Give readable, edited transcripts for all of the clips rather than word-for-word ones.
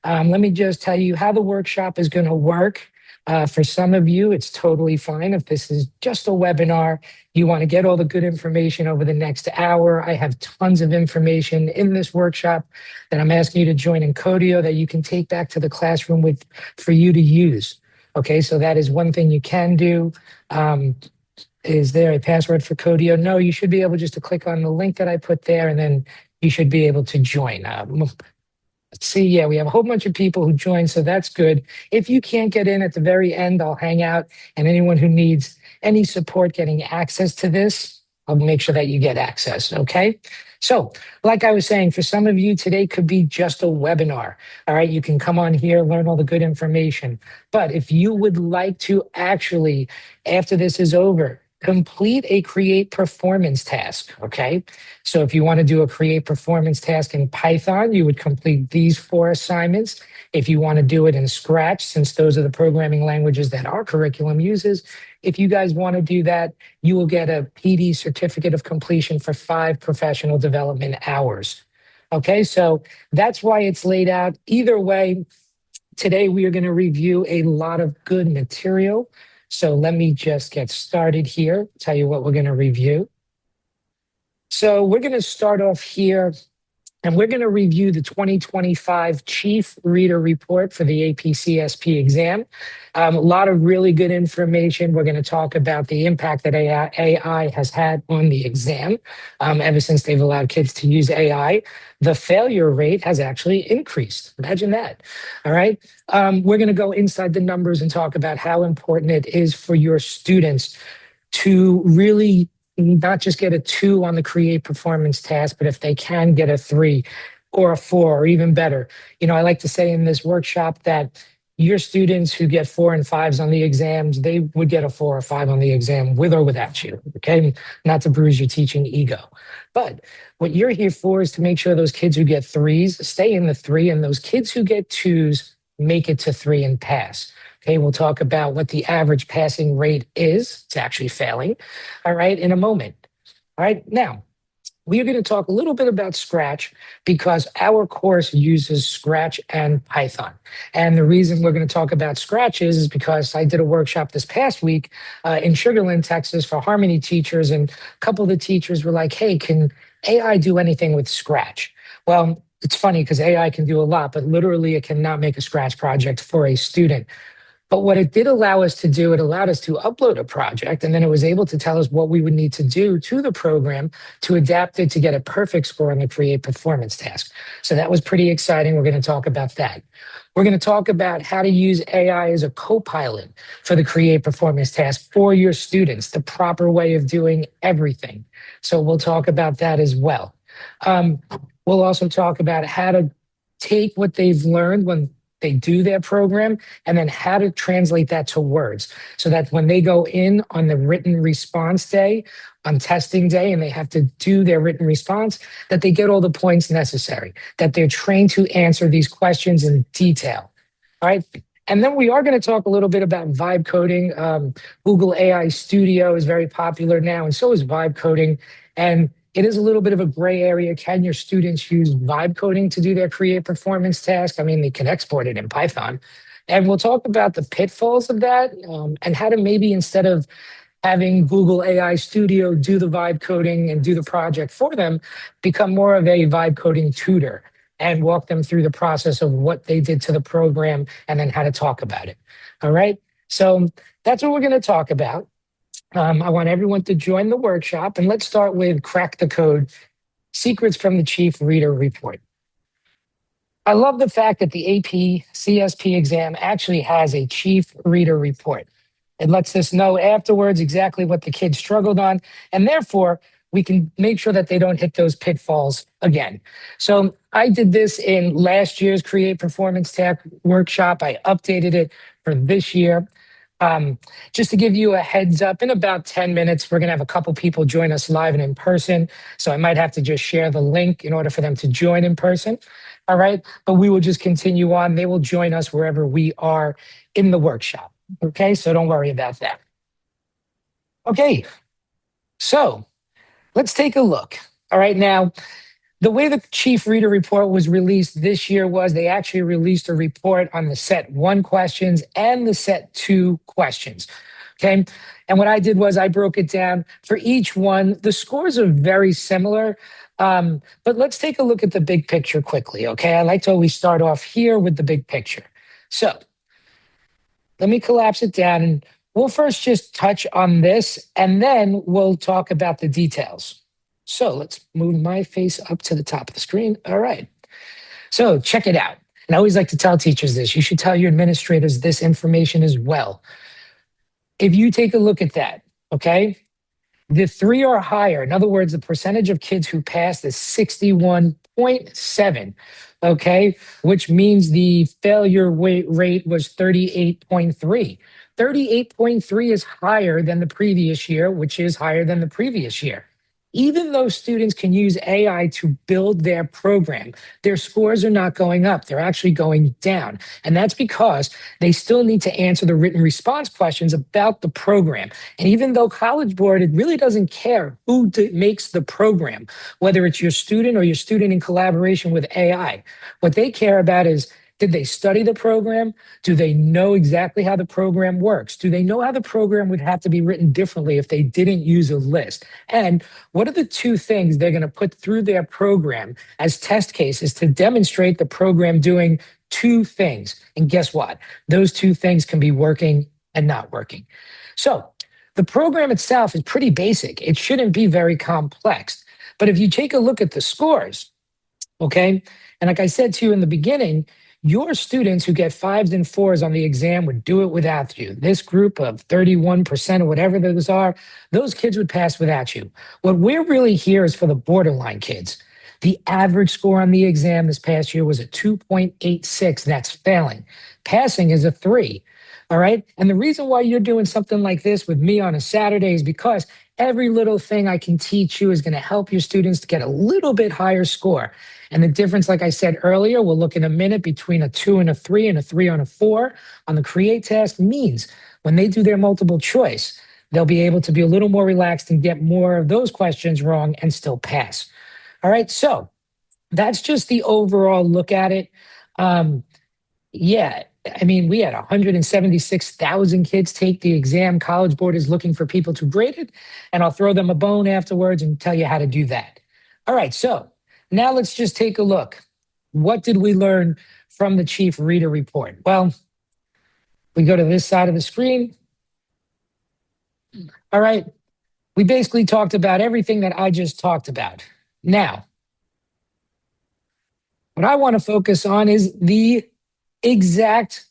Let me just tell you how the workshop is going to work. For some of you, it's totally fine. If this is just a webinar, you want to get all the good information over the next hour. I have tons of information in this workshop that I'm asking you to join in Codio that you can take back to the classroom for you to use. Okay, so that is one thing you can do. Is there a password for Codio? No, you should be able just to click on the link that I put there, and then you should be able to join. Let's see, yeah, we have a whole bunch of people who joined, so that's good. If you can't get in at the very end, I'll hang out, and anyone who needs any support getting access to this, I'll make sure that you get access, okay? So, like I was saying, for some of you, today could be just a webinar, all right? You can come on here, learn all the good information. But if you would like to actually, after this is over, complete a create performance task, okay? So if you want to do a create performance task in Python, you would complete these 4 assignments. If you want to do it in Scratch, since those are the programming languages that our curriculum uses, if you guys want to do that, you will get a PD certificate of completion for 5 professional development hours. Okay, so that's why it's laid out. Either way, today we are going to review a lot of good material. So let me just get started here, tell you what we're going to review. So we're going to start off here, and we're going to review the 2025 Chief Reader Report for the AP CSP exam. A lot of really good information. We're going to talk about the impact that AI has had on the exam. Ever since they've allowed kids to use AI, the failure rate has actually increased. Imagine that. All right. We're going to go inside the numbers and talk about how important it is for your students to really not just get a 2 on the create performance task, but if they can get a 3 or a 4 or even better. You know, I like to say in this workshop that your students who get 4 and 5s on the exams, they would get a 4 or 5 on the exam with or without you, okay? Not to bruise your teaching ego. But what you're here for is to make sure those kids who get 3s stay in the 3, and those kids who get 2s make it to 3 and pass. Okay, we'll talk about what the average passing rate is. It's actually failing, all right, in a moment. All right, now, we are going to talk a little bit about Scratch because our course uses Scratch and Python. And the reason we're going to talk about Scratch is because I did a workshop this past week in Sugar Land, Texas for Harmony teachers, and a couple of the teachers were like, hey, can AI do anything with Scratch? Well, it's funny because AI can do a lot, but literally it cannot make a Scratch project for a student. But what it did allow us to do, it allowed us to upload a project, and then it was able to tell us what we would need to do to the program to adapt it to get a perfect score on the create performance task. So that was pretty exciting. We're going to talk about that. We're going to talk about how to use AI as a co-pilot for the create performance task for your students, the proper way of doing everything. So we'll talk about that as well. We'll also talk about how to take what they've learned when they do their program, and then how to translate that to words so that when they go in on the written response day, on testing day, and they have to do their written response, that they get all the points necessary, that they're trained to answer these questions in detail. All right. And then we are going to talk a little bit about vibe coding. Google AI Studio is very popular now, and so is vibe coding. And it is a little bit of a gray area. Can your students use vibe coding to do their create performance task? I mean, they can export it in Python. And we'll talk about the pitfalls of that and how to maybe, instead of having Google AI Studio do the vibe coding and do the project for them, become more of a vibe coding tutor and walk them through the process of what they did to the program and then how to talk about it. All right. So that's what we're going to talk about. I want everyone to join the workshop, and let's start with Crack the Code, Secrets from the Chief Reader Report. I love the fact that the AP CSP exam actually has a Chief Reader Report. It lets us know afterwards exactly what the kids struggled on, and therefore we can make sure that they don't hit those pitfalls again. So I did this in last year's Create Performance Tech workshop. I updated it for this year. Just to give you a heads up, in about 10 minutes, we're going to have a couple people join us live and in person. So I might have to just share the link in order for them to join in person. All right. But we will just continue on. They will join us wherever we are in the workshop. Okay. So don't worry about that. Okay. So let's take a look. All right. Now, the way the chief reader report was released this year was they actually released a report on the set 1 questions and the set 2 questions. Okay. And what I did was I broke it down for each one. The scores are very similar. But let's take a look at the big picture quickly. Okay. I like to always start off here with the big picture. So let me collapse it down and we'll first just touch on this and then we'll talk about the details. So let's move my face up to the top of the screen. All right. So check it out. And I always like to tell teachers this. You should tell your administrators this information as well. If you take a look at that, okay, the 3 or higher, in other words, the percentage of kids who passed is 61.7, okay, which means the failure rate was 38.3. 38.3 is higher than the previous year, which is higher than the previous year. Even though students can use AI to build their program, their scores are not going up. They're actually going down. And that's because they still need to answer the written response questions about the program. And even though College Board, it really doesn't care who makes the program, whether it's your student or your student in collaboration with AI. What they care about is, did they study the program? Do they know exactly how the program works? Do they know how the program would have to be written differently if they didn't use a list? And what are the 2 things they're going to put through their program as test cases to demonstrate the program doing 2 things? And guess what? Those 2 things can be working and not working. So the program itself is pretty basic. It shouldn't be very complex. But if you take a look at the scores, okay, and like I said to you in the beginning, your students who get 5s and 4s on the exam would do it without you. This group of 31% or whatever those are, those kids would pass without you. What we're really here is for the borderline kids. The average score on the exam this past year was a 2.86. That's failing. Passing is a 3. All right. And the reason why you're doing something like this with me on a Saturday is because every little thing I can teach you is going to help your students to get a little bit higher score. And the difference, like I said earlier, we'll look in a minute between a 2 and a 3 and a 3 on a 4 on the create task means when they do their multiple choice, they'll be able to be a little more relaxed and get more of those questions wrong and still pass. All right. So that's just the overall look at it. Yeah. I mean, we had 176,000 kids take the exam. College Board is looking for people to grade it, and I'll throw them a bone afterwards and tell you how to do that. All right, so now let's just take a look. What did we learn from the chief reader report? Well, we go to this side of the screen. All right, we basically talked about everything that I just talked about. Now, what I want to focus on is the exact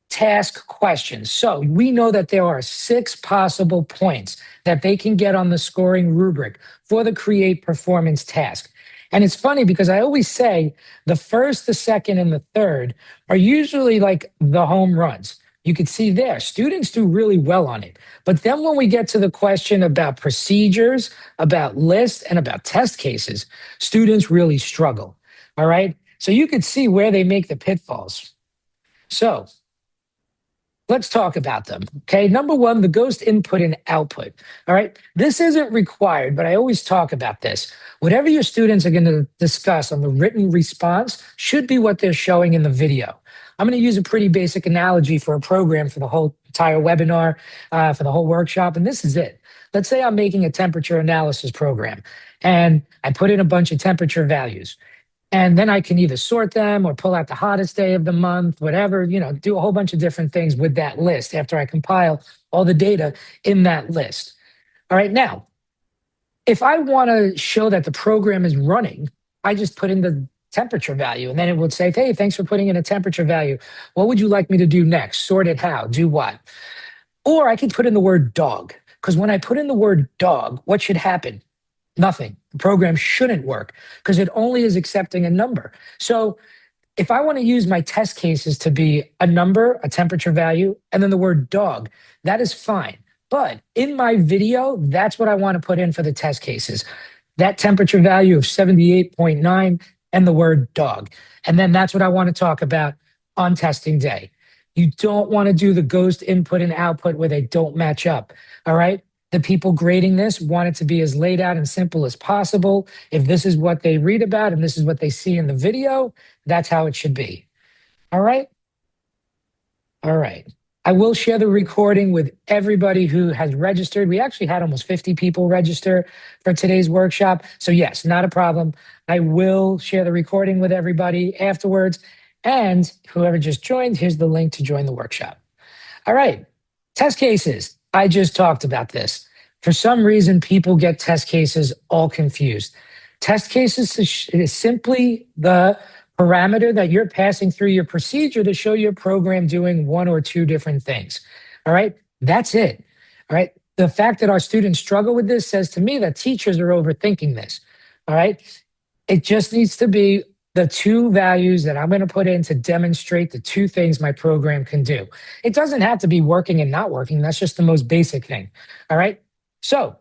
task questions. So we know that there are 6 possible points that they can get on the scoring rubric for the create performance task. And it's funny because I always say the first, the second, and the third are usually like the home runs. You can see there, students do really well on it. But then when we get to the question about procedures, about lists, and about test cases, students really struggle. All right. So you could see where they make the pitfalls. So let's talk about them. Okay. Number 1, the ghost input and output. All right. This isn't required, but I always talk about this. Whatever your students are going to discuss on the written response should be what they're showing in the video. I'm going to use a pretty basic analogy for a program for the whole entire webinar, for the whole workshop. And this is it. Let's say I'm making a temperature analysis program and I put in a bunch of temperature values. And then I can either sort them or pull out the hottest day of the month, whatever, do a whole bunch of different things with that list after I compile all the data in that list. All right. Now, if I want to show that the program is running, I just put in the temperature value and then it would say, hey, thanks for putting in a temperature value. What would you like me to do next? Sort it how? Do what? Or I could put in the word dog, because when I put in the word dog, what should happen? Nothing. The program shouldn't work because it only is accepting a number. So if I want to use my test cases to be a number, a temperature value, and then the word dog, that is fine. But in my video, that's what I want to put in for the test cases. That temperature value of 78.9 and the word dog. And then that's what I want to talk about on testing day. You don't want to do the ghost input and output where they don't match up. All right. The people grading this want it to be as laid out and simple as possible. If this is what they read about and this is what they see in the video, that's how it should be. All right? All right. I will share the recording with everybody who has registered. We actually had almost 50 people register for today's workshop. So yes, not a problem. I will share the recording with everybody afterwards. And whoever just joined, here's the link to join the workshop. All right. Test cases. I just talked about this. For some reason, people get test cases all confused. Test cases is simply the parameter that you're passing through your procedure to show your program doing one or two different things. All right. That's it. All right. The fact that our students struggle with this says to me that teachers are overthinking this. All right. It just needs to be the two values that I'm going to put in to demonstrate the two things my program can do. It doesn't have to be working and not working. That's just the most basic thing. All right. So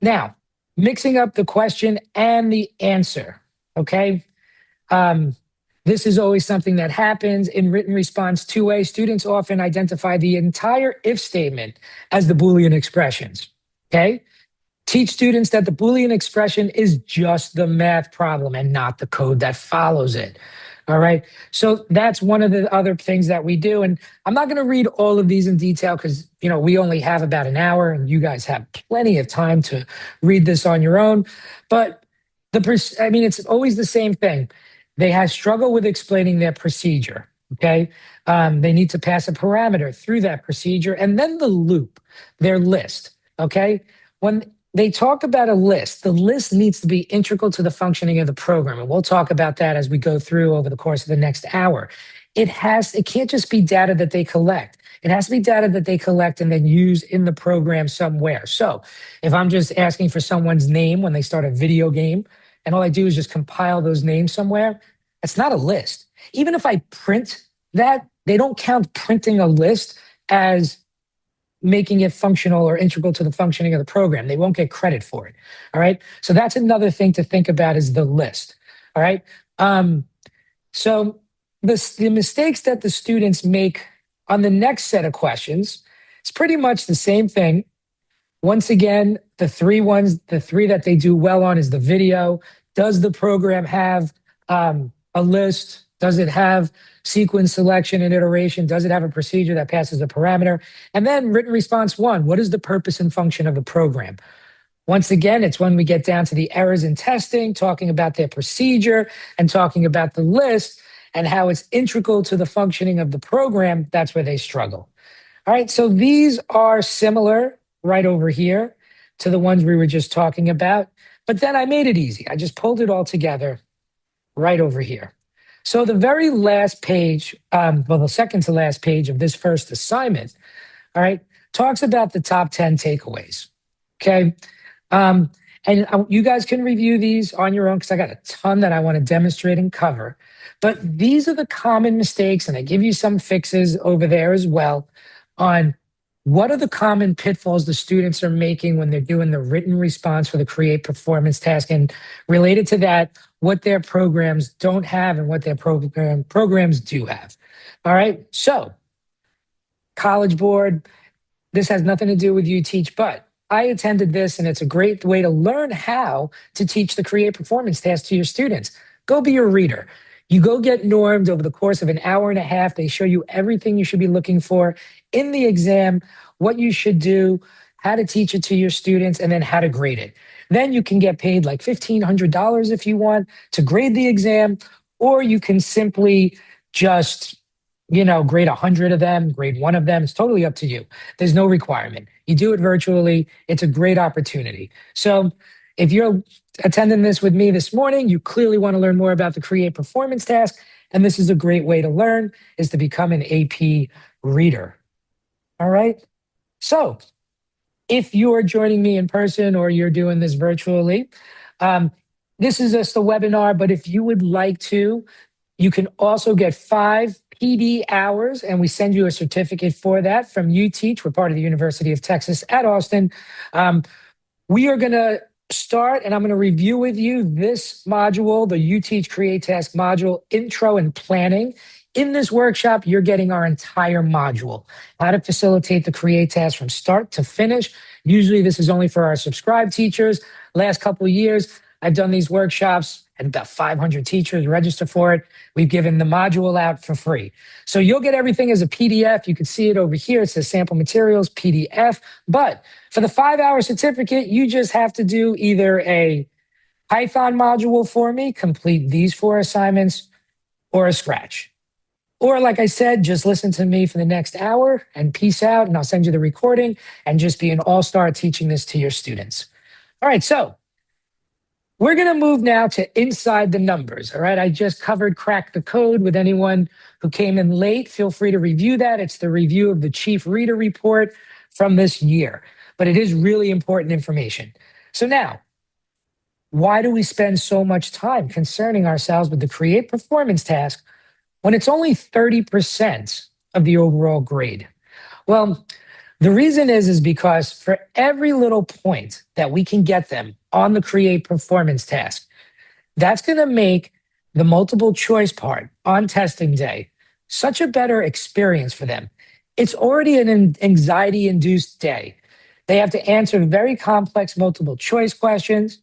now mixing up the question and the answer. Okay. This is always something that happens in written response 2A. Students often identify the entire if statement as the Boolean expressions. Okay. Teach students that the Boolean expression is just the math problem and not the code that follows it. All right. So that's one of the other things that we do. And I'm not going to read all of these in detail because, we only have about an hour and you guys have plenty of time to read this on your own. But it's always the same thing. They have struggle with explaining their procedure. Okay. They need to pass a parameter through that procedure and then the loop, their list. Okay. When they talk about a list, the list needs to be integral to the functioning of the program. And we'll talk about that as we go through over the course of the next hour. It can't just be data that they collect. It has to be data that they collect and then use in the program somewhere. So if I'm just asking for someone's name when they start a video game, and all I do is just compile those names somewhere, it's not a list. Even if I print that, they don't count printing a list as making it functional or integral to the functioning of the program. They won't get credit for it. All right. So that's another thing to think about is the list. All right. So the mistakes that the students make on the next set of questions, it's pretty much the same thing. Once again, the three that they do well on is the video. Does the program have a list? Does it have sequence selection and iteration? Does it have a procedure that passes a parameter? And then written response 1, what is the purpose and function of the program? Once again, it's when we get down to the errors in testing, talking about their procedure and talking about the list and how it's integral to the functioning of the program. That's where they struggle. All right, so these are similar right over here to the ones we were just talking about. But then I made it easy. I just pulled it all together right over here. So the very last page, the second to last page of this first assignment, all right, talks about the top 10 takeaways. Okay. And you guys can review these on your own because I got a ton that I want to demonstrate and cover. But these are the common mistakes, and I give you some fixes over there as well on what are the common pitfalls the students are making when they're doing the written response for the create performance task, and related to that, what their programs don't have and what their programs do have. All right. So College Board, this has nothing to do with UTeach, but I attended this and it's a great way to learn how to teach the create performance task to your students. Go be a reader. You go get normed over the course of an hour and a half. They show you everything you should be looking for in the exam, what you should do, how to teach it to your students, and then how to grade it. Then you can get paid like $1,500 if you want to grade the exam, or you can simply just, grade 100 of them, grade one of them. It's totally up to you. There's no requirement. You do it virtually. It's a great opportunity. So if you're attending this with me this morning, you clearly want to learn more about the create performance task. And this is a great way to learn, is to become an AP reader. All right. So if you're joining me in person or you're doing this virtually, this is just a webinar, but if you would like to, you can also get 5 PD hours, and we send you a certificate for that from UTeach. We're part of the University of Texas at Austin. We are going to start, and I'm going to review with you this module, the UTeach Create Task module, Intro and Planning. In this workshop, you're getting our entire module, how to facilitate the Create Task from start to finish. Usually this is only for our subscribed teachers. Last couple of years, I've done these workshops and about 500 teachers register for it. We've given the module out for free. So you'll get everything as a PDF. You can see it over here. It says sample materials, PDF. But for the 5-hour certificate, you just have to do either a Python module for me, complete these 4 assignments, or a Scratch. Or like I said, just listen to me for the next hour and peace out, and I'll send you the recording and just be an all-star teaching this to your students. All right, so we're going to move now to inside the numbers. All right, I just covered Crack the Code with anyone who came in late. Feel free to review that. It's the review of the Chief Reader Report from this year, but it is really important information. So now, why do we spend so much time concerning ourselves with the Create Performance task when it's only 30% of the overall grade? Well, the reason is because for every little point that we can get them on the Create Performance task, that's going to make the multiple choice part on testing day such a better experience for them. It's already an anxiety-induced day. They have to answer very complex multiple choice questions,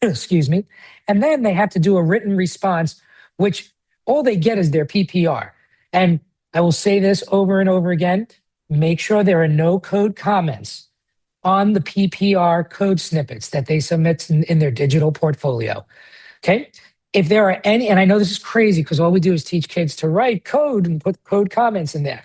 excuse me, and then they have to do a written response, which all they get is their PPR. And I will say this over and over again, make sure there are no code comments on the PPR code snippets that they submit in their digital portfolio, okay? If there are any, and I know this is crazy because all we do is teach kids to write code and put code comments in there.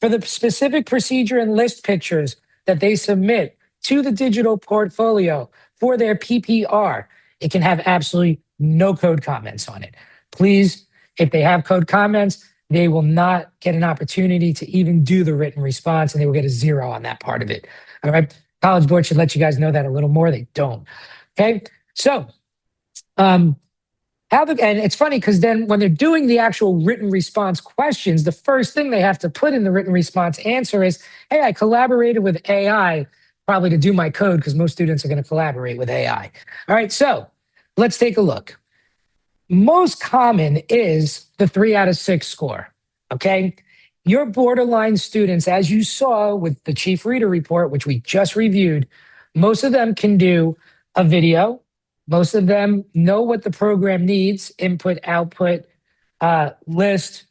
For the specific procedure and list pictures that they submit to the digital portfolio for their PPR, it can have absolutely no code comments on it. Please, if they have code comments, they will not get an opportunity to even do the written response, and they will get a 0 on that part of it. All right. College Board should let you guys know that a little more. They don't. Okay. So, and it's funny because then when they're doing the actual written response questions, the first thing they have to put in the written response answer is, hey, I collaborated with AI probably to do my code because most students are going to collaborate with AI. All right. So let's take a look. Most common is the 3 out of 6 score, okay? Your borderline students, as you saw with the Chief Reader Report, which we just reviewed, most of them can do a video. Most of them know what the program needs, input, output, list,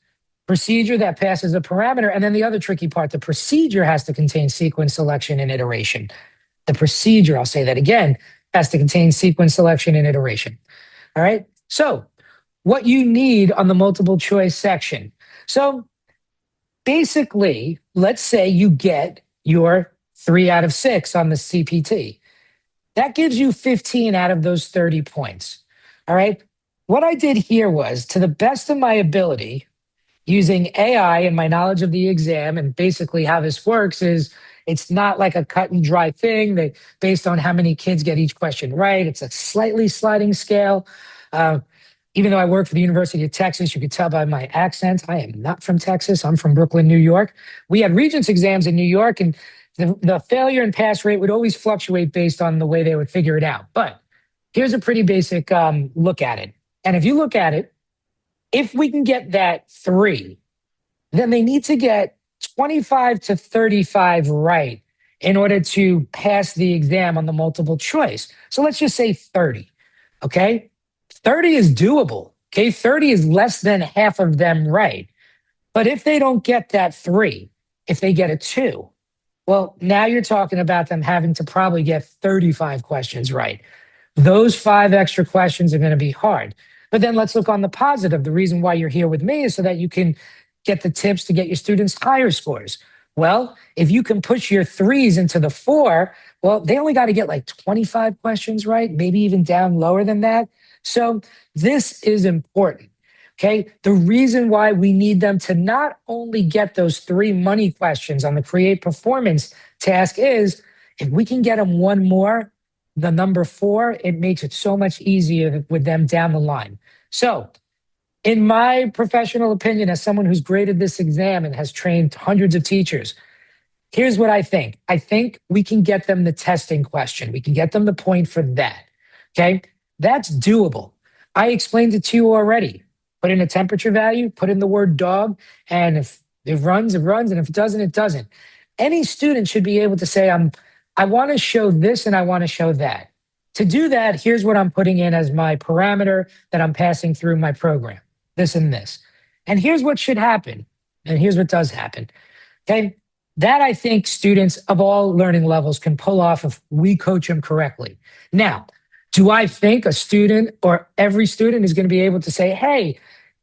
procedure that passes a parameter. And then the other tricky part, the procedure has to contain sequence selection and iteration. The procedure, I'll say that again, has to contain sequence selection and iteration. All right? So what you need on the multiple choice section. So basically, let's say you get your 3 out of 6 on the CPT. That gives you 15 out of those 30 points. All right. What I did here was, to the best of my ability, using AI and my knowledge of the exam, and basically how this works is it's not like a cut and dry thing that based on how many kids get each question right. It's a slightly sliding scale. Even though I work for the University of Texas, you could tell by my accent, I am not from Texas. I'm from Brooklyn, New York. We had Regents exams in New York, and the failure and pass rate would always fluctuate based on the way they would figure it out. But here's a pretty basic look at it. And if you look at it, if we can get that 3, then they need to get 25 to 35 right in order to pass the exam on the multiple choice. So let's just say 30, okay? 30 is doable, okay? 30 is less than half of them right. But if they don't get that 3, if they get a 2, well, now you're talking about them having to probably get 35 questions right. Those 5 extra questions are going to be hard. But then let's look on the positive. The reason why you're here with me is so that you can get the tips to get your students higher scores. Well, if you can push your 3s into the 4, well, they only got to get like 25 questions right, maybe even down lower than that. So this is important, okay? The reason why we need them to not only get those 3 money questions on the Create Performance task is, if we can get them 1 more, the number 4, it makes it so much easier with them down the line. So in my professional opinion, as someone who's graded this exam and has trained hundreds of teachers, Here's what I think. I think we can get them the testing question. We can get them the point for that. Okay. That's doable. I explained it to you already. Put in a temperature value, put in the word dog, and if it runs, it runs, and if it doesn't, it doesn't. Any student should be able to say, I want to show this and I want to show that. To do that, here's what I'm putting in as my parameter that I'm passing through my program, this and this. And here's what should happen. And here's what does happen. Okay. That I think students of all learning levels can pull off if we coach them correctly. Now, do I think a student or every student is going to be able to say, hey,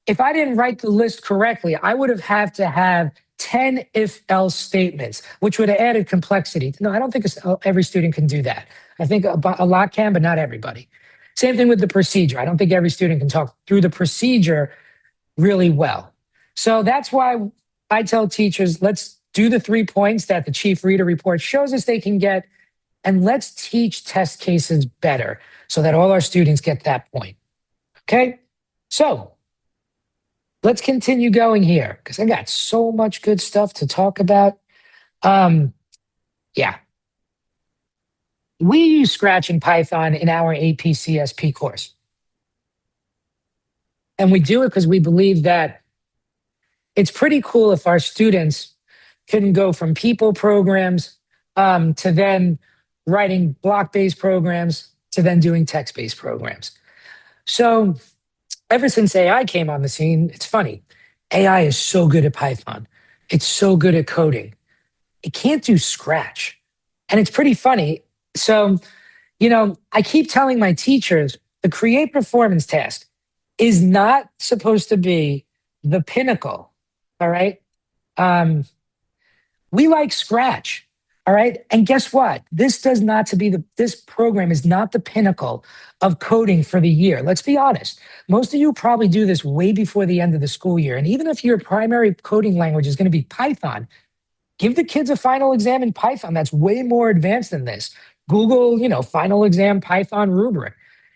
if I didn't write the list correctly, I would have had to have 10 if else statements, which would have added complexity. No, I don't think every student can do that. I think a lot can, but not everybody. Same thing with the procedure. I don't think every student can talk through the procedure really well. So that's why I tell teachers, let's do the 3 points that the chief reader report shows us they can get, and let's teach test cases better so that all our students get that point. Okay? So let's continue going here because I got so much good stuff to talk about. Yeah. We use Scratch and Python in our AP CSP course. And we do it because we believe that it's pretty cool if our students can go from people programs to then writing block-based programs to then doing text-based programs. So ever since AI came on the scene, it's funny. AI is so good at Python. It's so good at coding. It can't do Scratch. And it's pretty funny. So, I keep telling my teachers the create performance task is not supposed to be the pinnacle. All right. We like Scratch. All right. And guess what? This program is not the pinnacle of coding for the year. Let's be honest. Most of you probably do this way before the end of the school year. And even if your primary coding language is going to be Python, give the kids a final exam in Python. That's way more advanced than this. Google, final exam Python rubric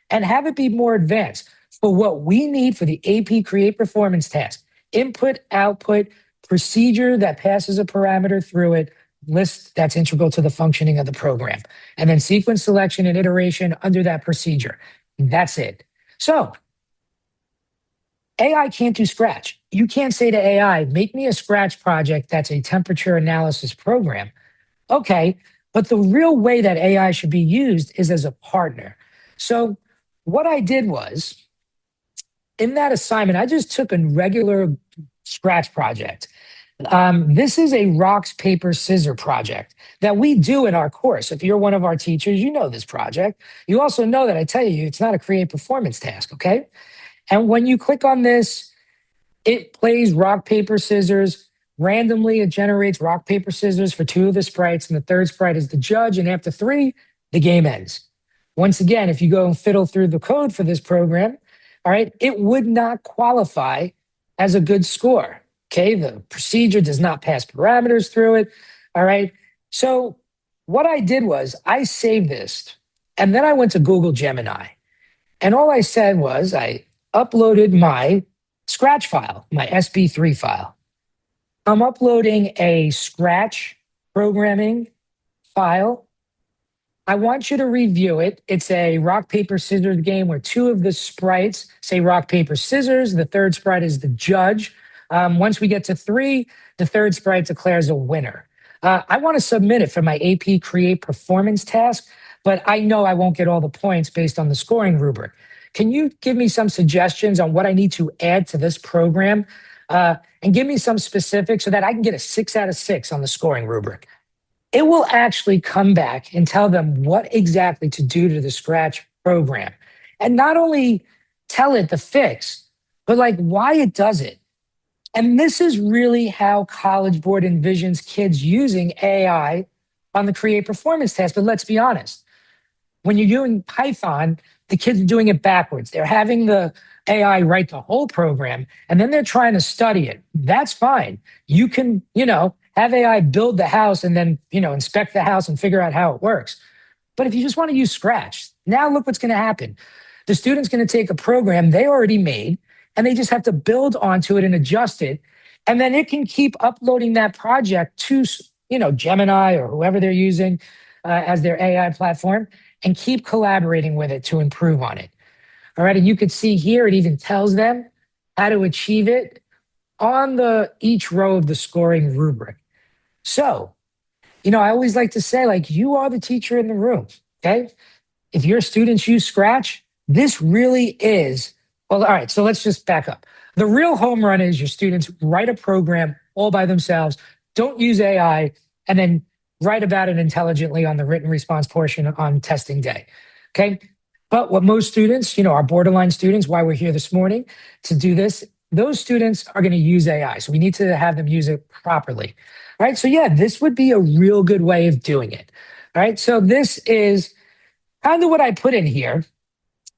and have it be more advanced for what we need for the AP create performance task. Input, output, procedure that passes a parameter through it, list that's integral to the functioning of the program, and then sequence selection and iteration under that procedure. That's it. So AI can't do Scratch. You can't say to AI, make me a Scratch project that's a temperature analysis program. Okay, but the real way that AI should be used is as a partner. So what I did was, in that assignment, I just took a regular Scratch project. This is a rocks, paper, scissors project that we do in our course. If you're one of our teachers, you know this project. You also know that I tell you it's not a create performance task, okay? And when you click on this, it plays rock, paper, scissors. Randomly, it generates rock, paper, scissors for 2 of the sprites, and the third sprite is the judge. And after 3, the game ends. Once again, if you go and fiddle through the code for this program, all right, it would not qualify as a good score. Okay, the procedure does not pass parameters through it. All right. So what I did was I saved this and then I went to Google Gemini. And all I said was I uploaded my Scratch file, my SB3 file. I'm uploading a Scratch programming file. I want you to review it. It's a rock, paper, scissors game where 2 of the sprites say rock, paper, scissors. The third sprite is the judge. Once we get to 3, the third sprite declares a winner. I want to submit it for my AP Create Performance task, but I know I won't get all the points based on the scoring rubric. Can you give me some suggestions on what I need to add to this program and give me some specifics so that I can get a 6 out of 6 on the scoring rubric? It will actually come back and tell them what exactly to do to the Scratch program. And not only tell it the fix, but like why it does it. And this is really how College Board envisions kids using AI on the create performance test. But let's be honest, when you're doing Python, the kids are doing it backwards. They're having the AI write the whole program, and then they're trying to study it. That's fine. You can, have AI build the house and then, inspect the house and figure out how it works. But if you just want to use Scratch, now look what's going to happen. The student's going to take a program they already made, and they just have to build onto it and adjust it. And then it can keep uploading that project to, Gemini or whoever they're using as their AI platform, and keep collaborating with it to improve on it. All right. And you could see here, it even tells them how to achieve it on each row of the scoring rubric. So, I always like to say, like, you are the teacher in the room. Okay. If your students use Scratch, this really is, well, all right, so let's just back up. The real home run is your students write a program all by themselves, don't use AI, and then write about it intelligently on the written response portion on testing day. Okay. But what most students, our borderline students, why we're here this morning to do this, those students are going to use AI. So we need to have them use it properly. All right. So yeah, this would be a real good way of doing it. All right. So this is kind of what I put in here.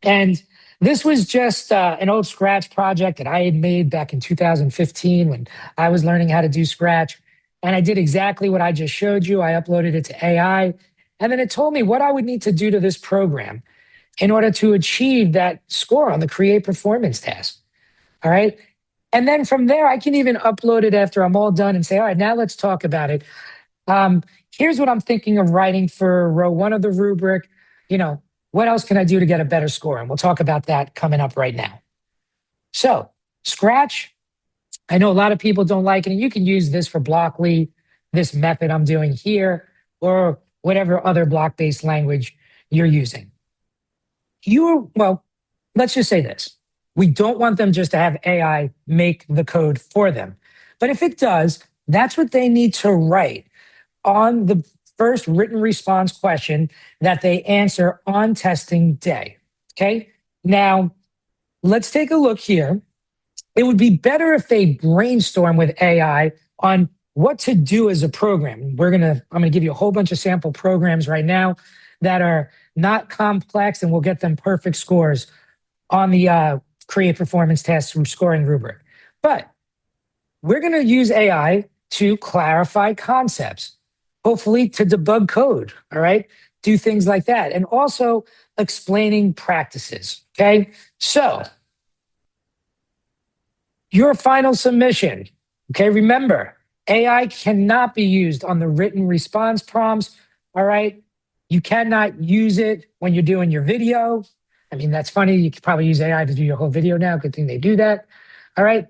And this was just an old Scratch project that I had made back in 2015 when I was learning how to do Scratch. And I did exactly what I just showed you. I uploaded it to AI. And then it told me what I would need to do to this program in order to achieve that score on the create performance task. All right. And then from there, I can even upload it after I'm all done and say, all right, now let's talk about it. Here's what I'm thinking of writing for row 1 of the rubric. What else can I do to get a better score? And we'll talk about that coming up right now. So Scratch, I know a lot of people don't like it, and you can use this for Blockly, this method I'm doing here, or whatever other block-based language you're using. Let's just say this. We don't want them just to have AI make the code for them. But if it does, that's what they need to write on the first written response question that they answer on testing day. Okay. Now, let's take a look here. It would be better if they brainstorm with AI on what to do as a program. I'm going to give you a whole bunch of sample programs right now that are not complex, and we'll get them perfect scores on the create performance test through scoring rubric. But we're going to use AI to clarify concepts, hopefully to debug code, all right? Do things like that. And also explaining practices, okay? So your final submission, okay? Remember, AI cannot be used on the written response prompts, all right? You cannot use it when you're doing your video. I mean, that's funny. You could probably use AI to do your whole video now. Good thing they do that, all right?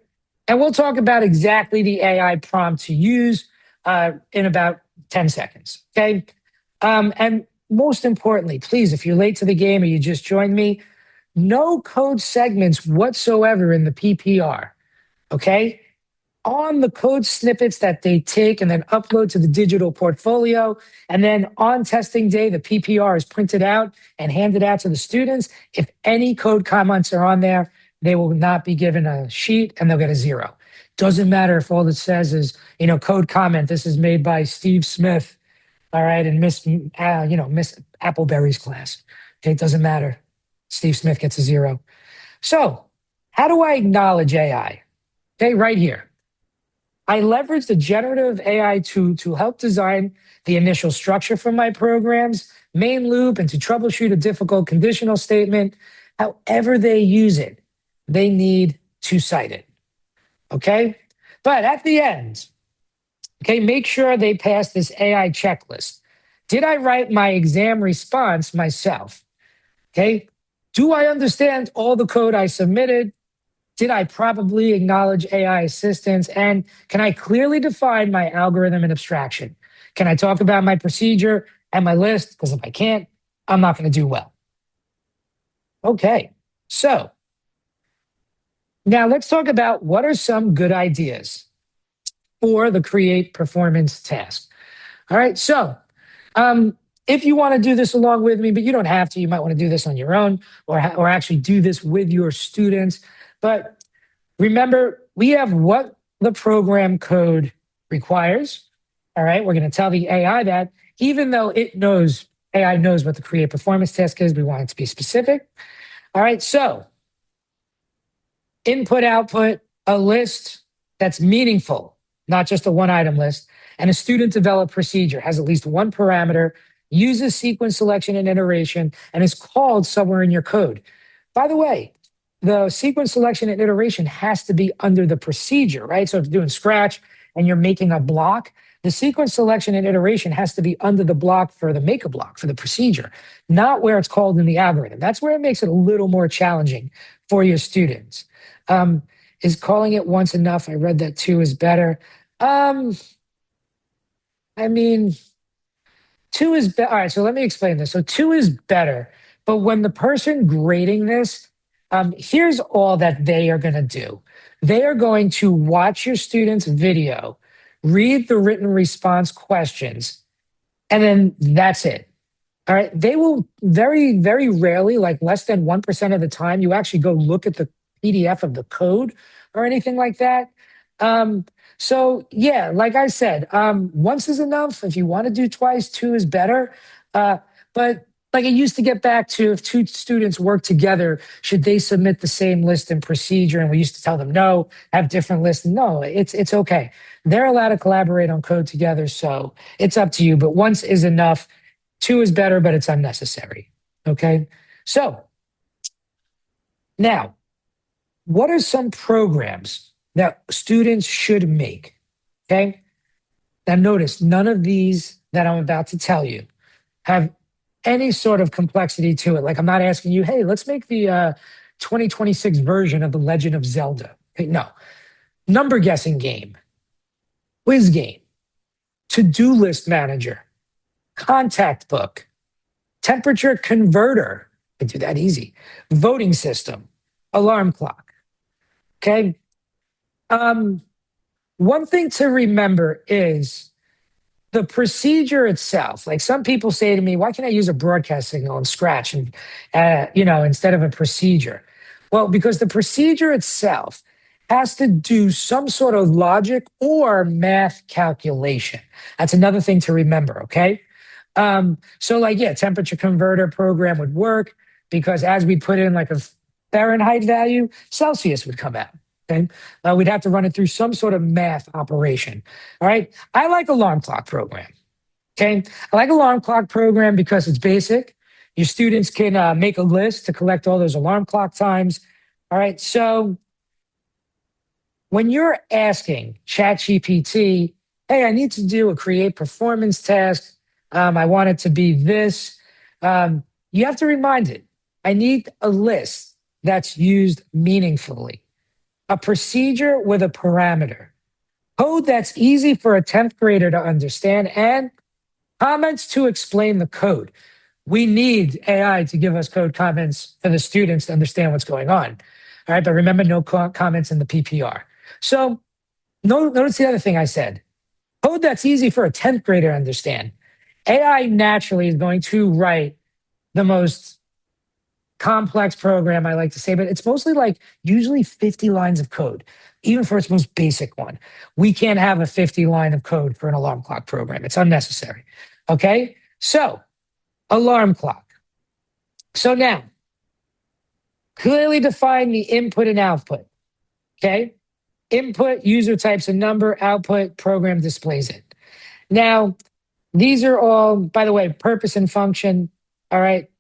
And we'll talk about exactly the AI prompt to use in about 10 seconds, okay? And most importantly, please, if you're late to the game or you just joined me, no code segments whatsoever in the PPR, okay? On the code snippets that they take and then upload to the digital portfolio. And then on testing day, the PPR is printed out and handed out to the students. If any code comments are on there, they will not be given a sheet and they'll get a 0. Doesn't matter if all it says is, code comment, this is made by Steve Smith, all right, and Miss Appleberry's class. Okay, it doesn't matter. Steve Smith gets a 0. So how do I acknowledge AI? Okay, right here. I leverage the generative AI to help design the initial structure for my programs, main loop, and to troubleshoot a difficult conditional statement. However they use it, they need to cite it, okay? But at the end, okay, make sure they pass this AI checklist. Did I write my exam response myself? Okay, do I understand all the code I submitted? Did I probably acknowledge AI assistance? And can I clearly define my algorithm and abstraction? Can I talk about my procedure and my list? Because if I can't, I'm not going to do well. Okay, so now let's talk about what are some good ideas for the create performance task. All right, so if you want to do this along with me, but you don't have to, you might want to do this on your own or actually do this with your students. But remember, we have what the program code requires. All right, we're going to tell the AI that even though AI knows what the create performance task is, we want it to be specific. All right, so input, output, a list that's meaningful, not just a one-item list, and a student-developed procedure has at least one parameter, uses sequence selection and iteration, and is called somewhere in your code. By the way, the sequence selection and iteration has to be under the procedure, right? So if you're doing Scratch and you're making a block, The sequence selection and iteration has to be under the block for the make a block, for the procedure, not where it's called in the algorithm. That's where it makes it a little more challenging for your students. Is calling it once enough? I read that two is better. I mean, two is better. All right, so let me explain this. So two is better, but when the person grading this, here's all that they are going to do. They are going to watch your student's video, read the written response questions, and then that's it. All right. They will very, very rarely, like less than 1% of the time, you actually go look at the PDF of the code or anything like that. So yeah, like I said, once is enough. If you want to do twice, two is better. But like it used to get back to if two students work together, should they submit the same list and procedure? And we used to tell them, no, have different lists. No, it's okay. They're allowed to collaborate on code together. So it's up to you, but once is enough. Two is better, but it's unnecessary. Okay. So now, what are some programs that students should make? Okay. Now, notice none of these that I'm about to tell you have any sort of complexity to it. Like, I'm not asking you, hey, let's make the 2026 version of The Legend of Zelda. Okay, no. Number guessing game, quiz game, to-do list manager, contact book, temperature converter. I do that easy. Voting system, alarm clock. Okay. One thing to remember is the procedure itself. Like some people say to me, why can't I use a broadcast signal in Scratch and, instead of a procedure? Well, because the procedure itself has to do some sort of logic or math calculation. That's another thing to remember. Okay. So like, yeah, temperature converter program would work because as we put in like a Fahrenheit value, Celsius would come out. Okay. We'd have to run it through some sort of math operation. All right. I like alarm clock program. Okay. I like alarm clock program because it's basic. Your students can make a list to collect all those alarm clock times. All right. So when you're asking ChatGPT, hey, I need to do a create performance task. I want it to be this. You have to remind it, I need a list that's used meaningfully, a procedure with a parameter, code that's easy for a 10th grader to understand, and comments to explain the code. We need AI to give us code comments for the students to understand what's going on. All right, but remember, no comments in the PPR. So notice the other thing I said, code that's easy for a 10th grader to understand. AI naturally is going to write the most complex program, I like to say, but it's mostly like usually 50 lines of code, even for its most basic one. We can't have a 50 line of code for an alarm clock program. It's unnecessary. Okay. So alarm clock. So now clearly define the input and output. Okay. Input, user types a number, output, program displays it. Now, these are all, by the way, purpose and function. All right.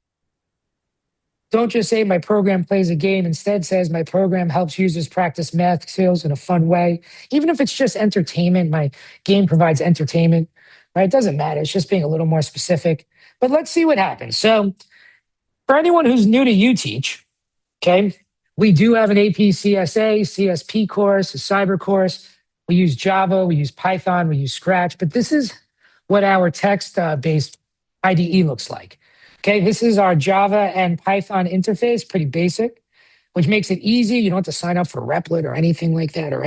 Don't just say my program plays a game. Instead says my program helps users practice math skills in a fun way. Even if it's just entertainment, my game provides entertainment, right? It doesn't matter. It's just being a little more specific. But let's see what happens. So for anyone who's new to UTeach, okay, we do have an AP CSA, CSP course, a cyber course. We use Java, we use Python, we use Scratch, but this is what our text-based IDE looks like. Okay, this is our Java and Python interface, pretty basic, which makes it easy. You don't have to sign up for Replit or anything like that, or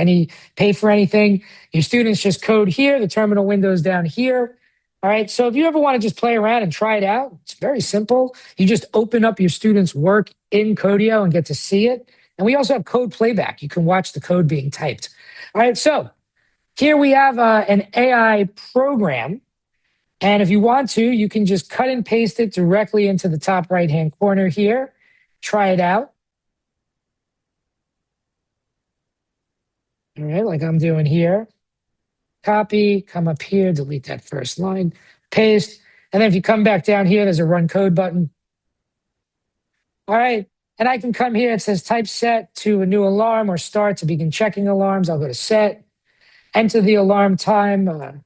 pay for anything. Your students just code here, the terminal window's down here. All right, so if you ever want to just play around and try it out, it's very simple. You just open up your students' work in Codio and get to see it. And we also have code playback. You can watch the code being typed. All right, so here we have an AI program. And if you want to, you can just cut and paste it directly into the top right-hand corner here. Try it out. All right, like I'm doing here. Copy, come up here, delete that first line, paste. And then if you come back down here, there's a run code button. All right, and I can come here. It says type set to a new alarm or start to begin checking alarms. I'll go to set, enter the alarm time,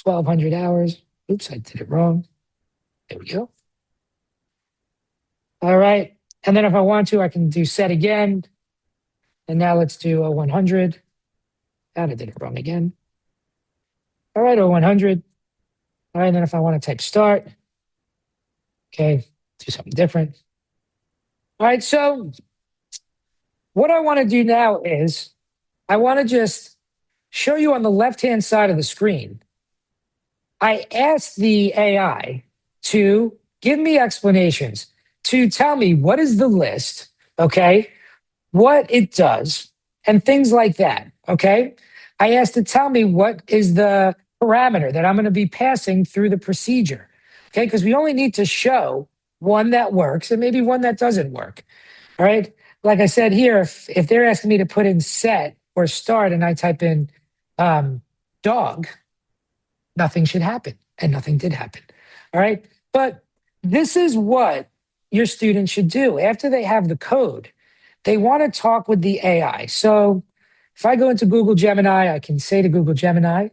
1,200 hours. Oops, I did it wrong. There we go. All right. And then if I want to, I can do set again. And now let's do a 100. And I did it wrong again. All right, or 100. All right, and then if I want to type start, okay, do something different. All right, so what I want to do now is I want to just show you on the left-hand side of the screen. I asked the AI to give me explanations, to tell me what is the list, okay, what it does, and things like that, okay? I asked to tell me what is the parameter that I'm going to be passing through the procedure, okay? Because we only need to show one that works and maybe one that doesn't work, all right? Like I said here, if they're asking me to put in set or start and I type in dog, nothing should happen, and nothing did happen, all right? But this is what your students should do. After they have the code, they want to talk with the AI. So if I go into Google Gemini, I can say to Google Gemini,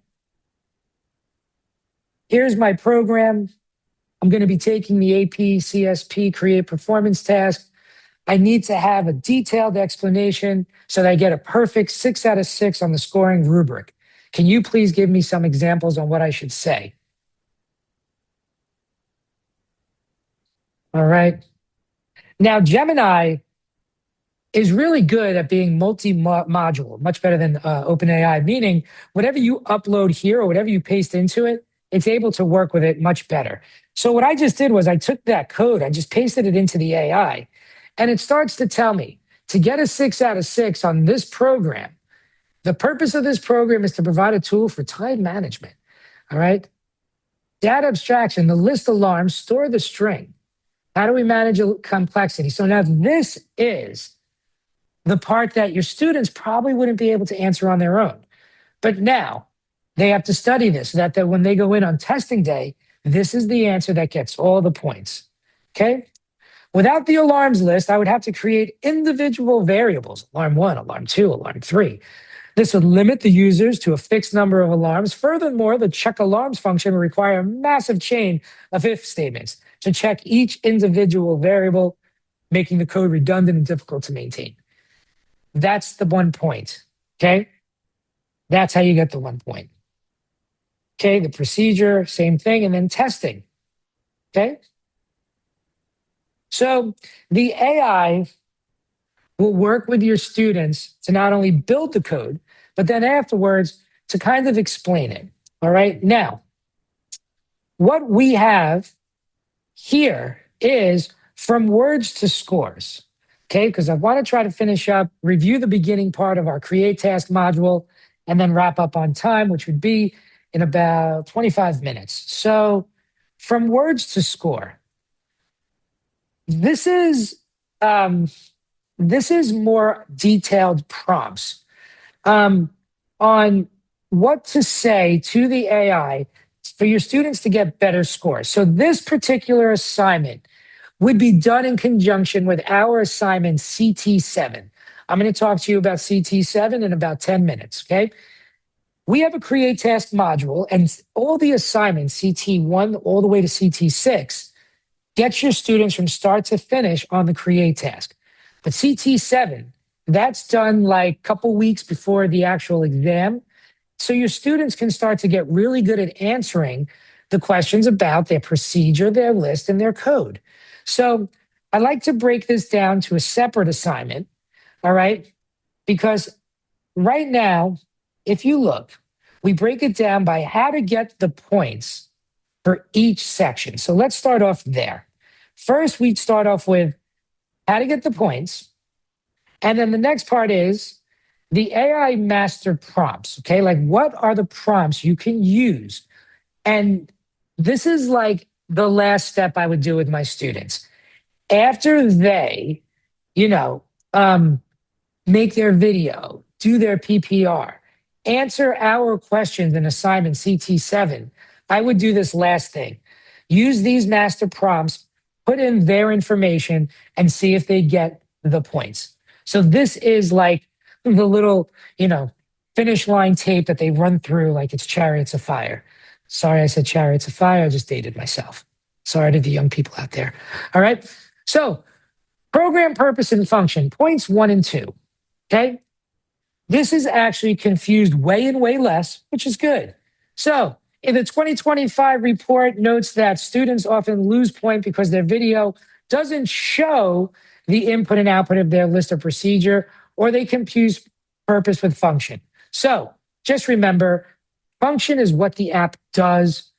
here's my program. I'm going to be taking the AP CSP create performance task. I need to have a detailed explanation so that I get a perfect 6 out of 6 on the scoring rubric. Can you please give me some examples on what I should say? All right. Now, Gemini is really good at being multi-module, much better than OpenAI, meaning whatever you upload here or whatever you paste into it, it's able to work with it much better. So what I just did was I took that code, I just pasted it into the AI, and it starts to tell me to get a 6 out of 6 on this program. The purpose of this program is to provide a tool for time management, all right? Data abstraction, the list alarms, store the string. How do we manage complexity? So now this is the part that your students probably wouldn't be able to answer on their own. But now they have to study this so that when they go in on testing day, this is the answer that gets all the points, okay? Without the alarms list, I would have to create individual variables, alarm 1, alarm 2, alarm 3. This would limit the users to a fixed number of alarms. Furthermore, the check alarms function would require a massive chain of if statements to check each individual variable, making the code redundant and difficult to maintain. That's the 1 point, okay? That's how you get the 1 point. Okay, the procedure, same thing, and then testing, okay? So the AI will work with your students to not only build the code, but then afterwards to kind of explain it, all right? Now, what we have here is from words to scores, okay? Because I want to try to finish up, review the beginning part of our create task module, and then wrap up on time, which would be in about 25 minutes. So from words to score, this is more detailed prompts on what to say to the AI for your students to get better scores. So this particular assignment would be done in conjunction with our assignment CT7. I'm going to talk to you about CT7 in about 10 minutes, okay? We have a create task module, and all the assignments, CT1 all the way to CT6, get your students from start to finish on the create task. But CT7, that's done like a couple weeks before the actual exam. So your students can start to get really good at answering the questions about their procedure, their list, and their code. So I like to break this down to a separate assignment, all right? Because right now, if you look, we break it down by how to get the points for each section. So let's start off there. First, we start off with how to get the points. And then the next part is the AI master prompts, okay? Like what are the prompts you can use? And this is like the last step I would do with my students. After they, make their video, do their PPR, answer our questions in assignment CT7, I would do this last thing. Use these master prompts, put in their information, and see if they get the points. So this is like the little, finish line tape that they run through like it's chariots of fire. Sorry, I said Chariots of Fire. I just dated myself. Sorry to the young people out there. All right. So program purpose and function, points 1 and 2. Okay. This is actually confused way and way less, which is good. So in the 2025 report notes that students often lose point because their video doesn't show the input and output of their list of procedure, or they confuse purpose with function. So just remember, function is what the app does.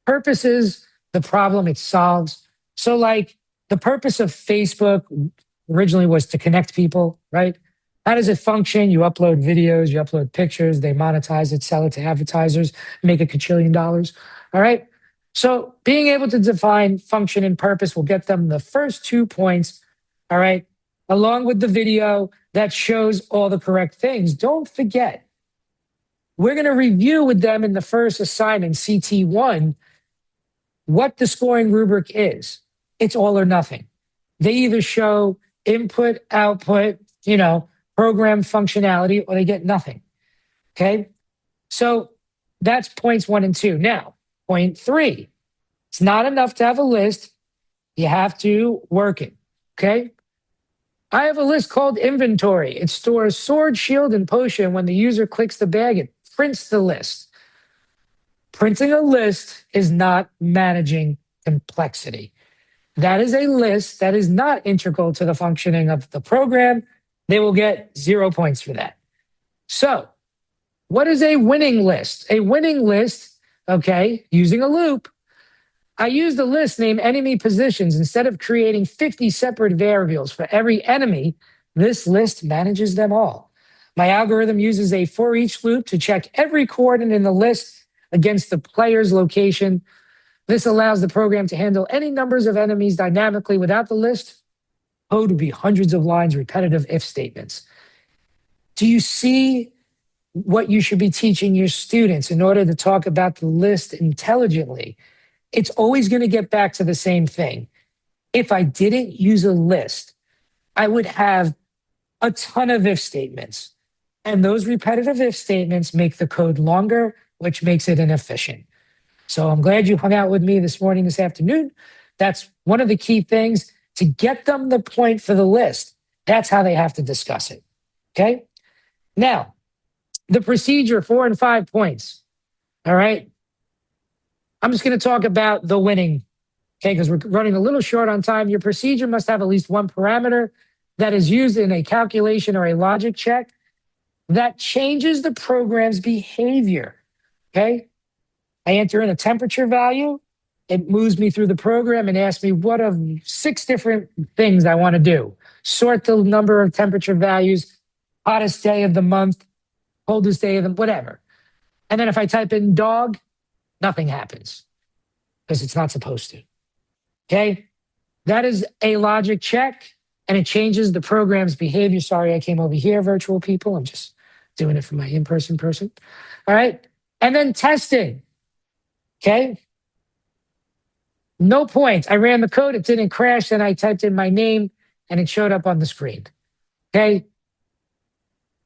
Purpose is the problem it solves. So like the purpose of Facebook originally was to connect people, right? How does it function? You upload videos, you upload pictures, they monetize it, sell it to advertisers, make a quadrillion dollars. All right. So being able to define function and purpose will get them the first 2 points. All right. Along with the video that shows all the correct things. Don't forget, we're going to review with them in the first assignment, CT1, what the scoring rubric is. It's all or nothing. They either show input, output, program functionality, or they get nothing. Okay. So that's points 1 and 2. Now, point 3, it's not enough to have a list. You have to work it. Okay. I have a list called inventory. It stores sword, shield, and potion. When the user clicks the bag, it prints the list. Printing a list is not managing complexity. That is a list that is not integral to the functioning of the program. They will get 0 points for that. So what is a winning list? A winning list, okay, using a loop, I used a list named enemy positions. Instead of creating 50 separate variables for every enemy, this list manages them all. My algorithm uses a for each loop to check every coordinate in the list against the player's location. This allows the program to handle any numbers of enemies dynamically. Without the list, code would be hundreds of lines, repetitive if statements. Do you see what you should be teaching your students in order to talk about the list intelligently? It's always going to get back to the same thing. If I didn't use a list, I would have a ton of if statements. And those repetitive if statements make the code longer, which makes it inefficient. So I'm glad you hung out with me this morning, this afternoon. That's one of the key things to get them the point for the list. That's how they have to discuss it. Okay. Now, the procedure, 4 and 5 points. All right. I'm just going to talk about the winning. Okay. Because we're running a little short on time. Your procedure must have at least one parameter that is used in a calculation or a logic check that changes the program's behavior. Okay. I enter in a temperature value. It moves me through the program and asks me what of 6 different things I want to do. Sort the number of temperature values, hottest day of the month, coldest day of the, whatever. And then if I type in dog, nothing happens because it's not supposed to. Okay. That is a logic check and it changes the program's behavior. Sorry, I came over here, virtual people. I'm just doing it for my in-person person. All right. And then testing. Okay. No points. I ran the code. It didn't crash. Then I typed in my name and it showed up on the screen. Okay.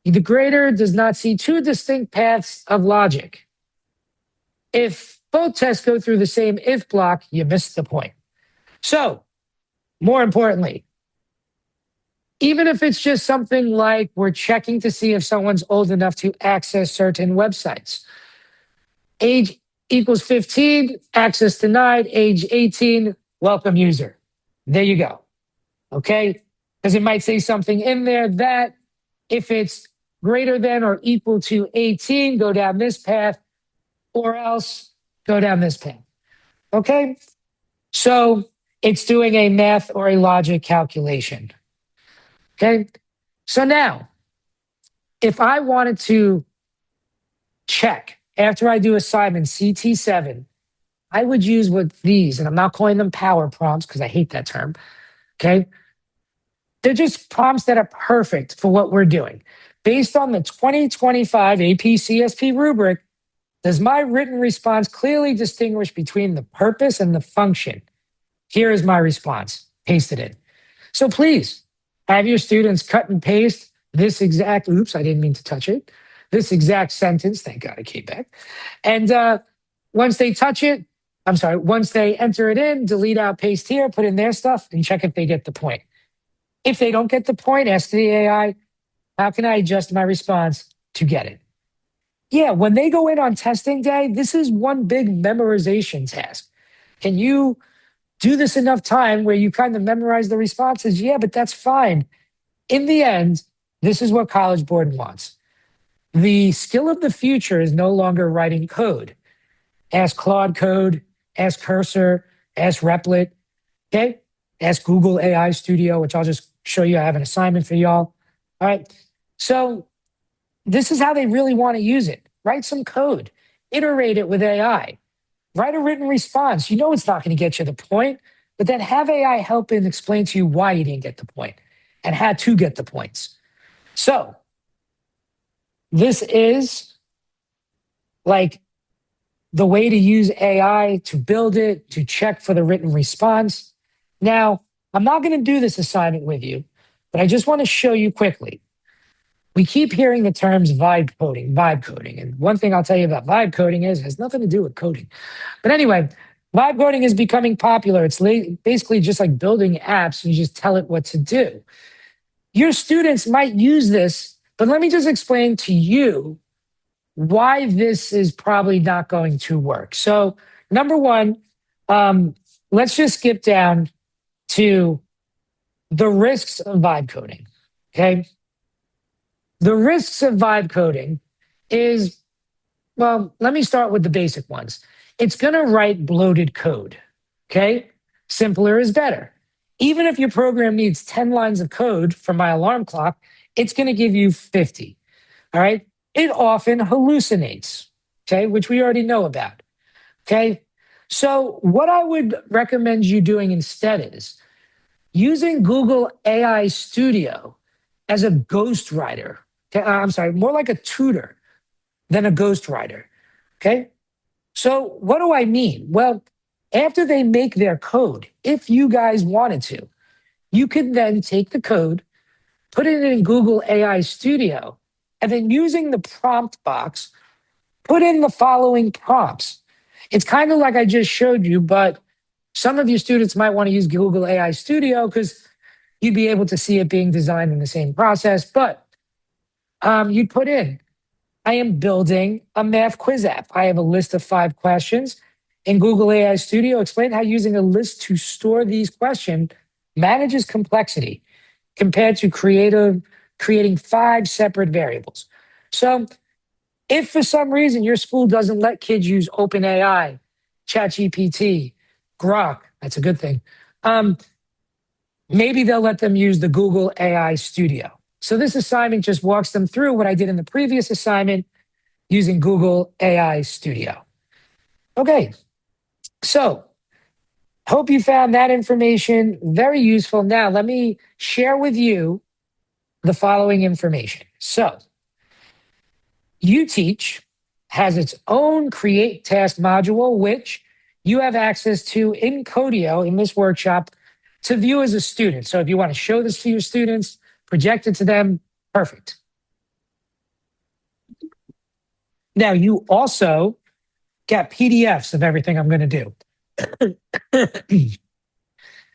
The grader does not see 2 distinct paths of logic. If both tests go through the same if block, you missed the point. So, more importantly, even if it's just something like we're checking to see if someone's old enough to access certain websites. Age equals 15, access denied, age 18, welcome user. There you go. Okay? Because it might say something in there that if it's greater than or equal to 18, go down this path, or else go down this path. Okay? So it's doing a math or a logic calculation. Okay? So now, if I wanted to check after I do assignment CT7, I would use what these, and I'm not calling them power prompts because I hate that term. Okay? They're just prompts that are perfect for what we're doing. Based on the 2025 AP CSP rubric, does my written response clearly distinguish between the purpose and the function? Here is my response. Paste it in. So please have your students cut and paste this exact, oops, I didn't mean to touch it. This exact sentence, thank God it came back. And once they touch it, once they enter it in, delete out, paste here, put in their stuff, and check if they get the point. If they don't get the point, ask the AI, how can I adjust my response to get it? Yeah, when they go in on testing day, this is one big memorization task. Can you do this enough time where you kind of memorize the responses? Yeah, but that's fine. In the end, this is what College Board wants. The skill of the future is no longer writing code. Ask Claude Code, ask Cursor, ask Replit, okay? Ask Google AI Studio, which I'll just show you. I have an assignment for y'all. All right. So this is how they really want to use it. Write some code, iterate it with AI, write a written response. You know it's not going to get you the point, but then have AI help and explain to you why you didn't get the point and how to get the points. So this is like the way to use AI to build it, to check for the written response. Now, I'm not going to do this assignment with you, but I just want to show you quickly. We keep hearing the terms vibe coding. And one thing I'll tell you about vibe coding is it has nothing to do with coding. But anyway, vibe coding is becoming popular. It's basically just like building apps. You just tell it what to do. Your students might use this, but let me just explain to you why this is probably not going to work. So number one, let's just skip down to the risks of vibe coding, okay? The risks of vibe coding is, well, let me start with the basic ones. It's going to write bloated code, okay? Simpler is better. Even if your program needs 10 lines of code for my alarm clock, it's going to give you 50, all right? It often hallucinates, okay, which we already know about, okay? So what I would recommend you doing instead is using Google AI Studio as a ghostwriter. More like a tutor than a ghostwriter, okay? So what do I mean? Well, after they make their code, if you guys wanted to, you could then take the code, put it in Google AI Studio, and then using the prompt box, put in the following prompts. It's kind of like I just showed you, but some of your students might want to use Google AI Studio because you'd be able to see it being designed in the same process. But you'd put in, I am building a math quiz app. I have a list of 5 questions. In Google AI Studio, explain how using a list to store these questions manages complexity compared to creating 5 separate variables. So if for some reason your school doesn't let kids use OpenAI, ChatGPT, Grok, that's a good thing, maybe they'll let them use the Google AI Studio. So this assignment just walks them through what I did in the previous assignment using Google AI Studio. Okay, so hope you found that information very useful. Now, let me share with you the following information. So UTeach has its own Create Task module, which you have access to in Codio in this workshop to view as a student. So if you want to show this to your students, project it to them, perfect. Now, you also get PDFs of everything I'm going to do.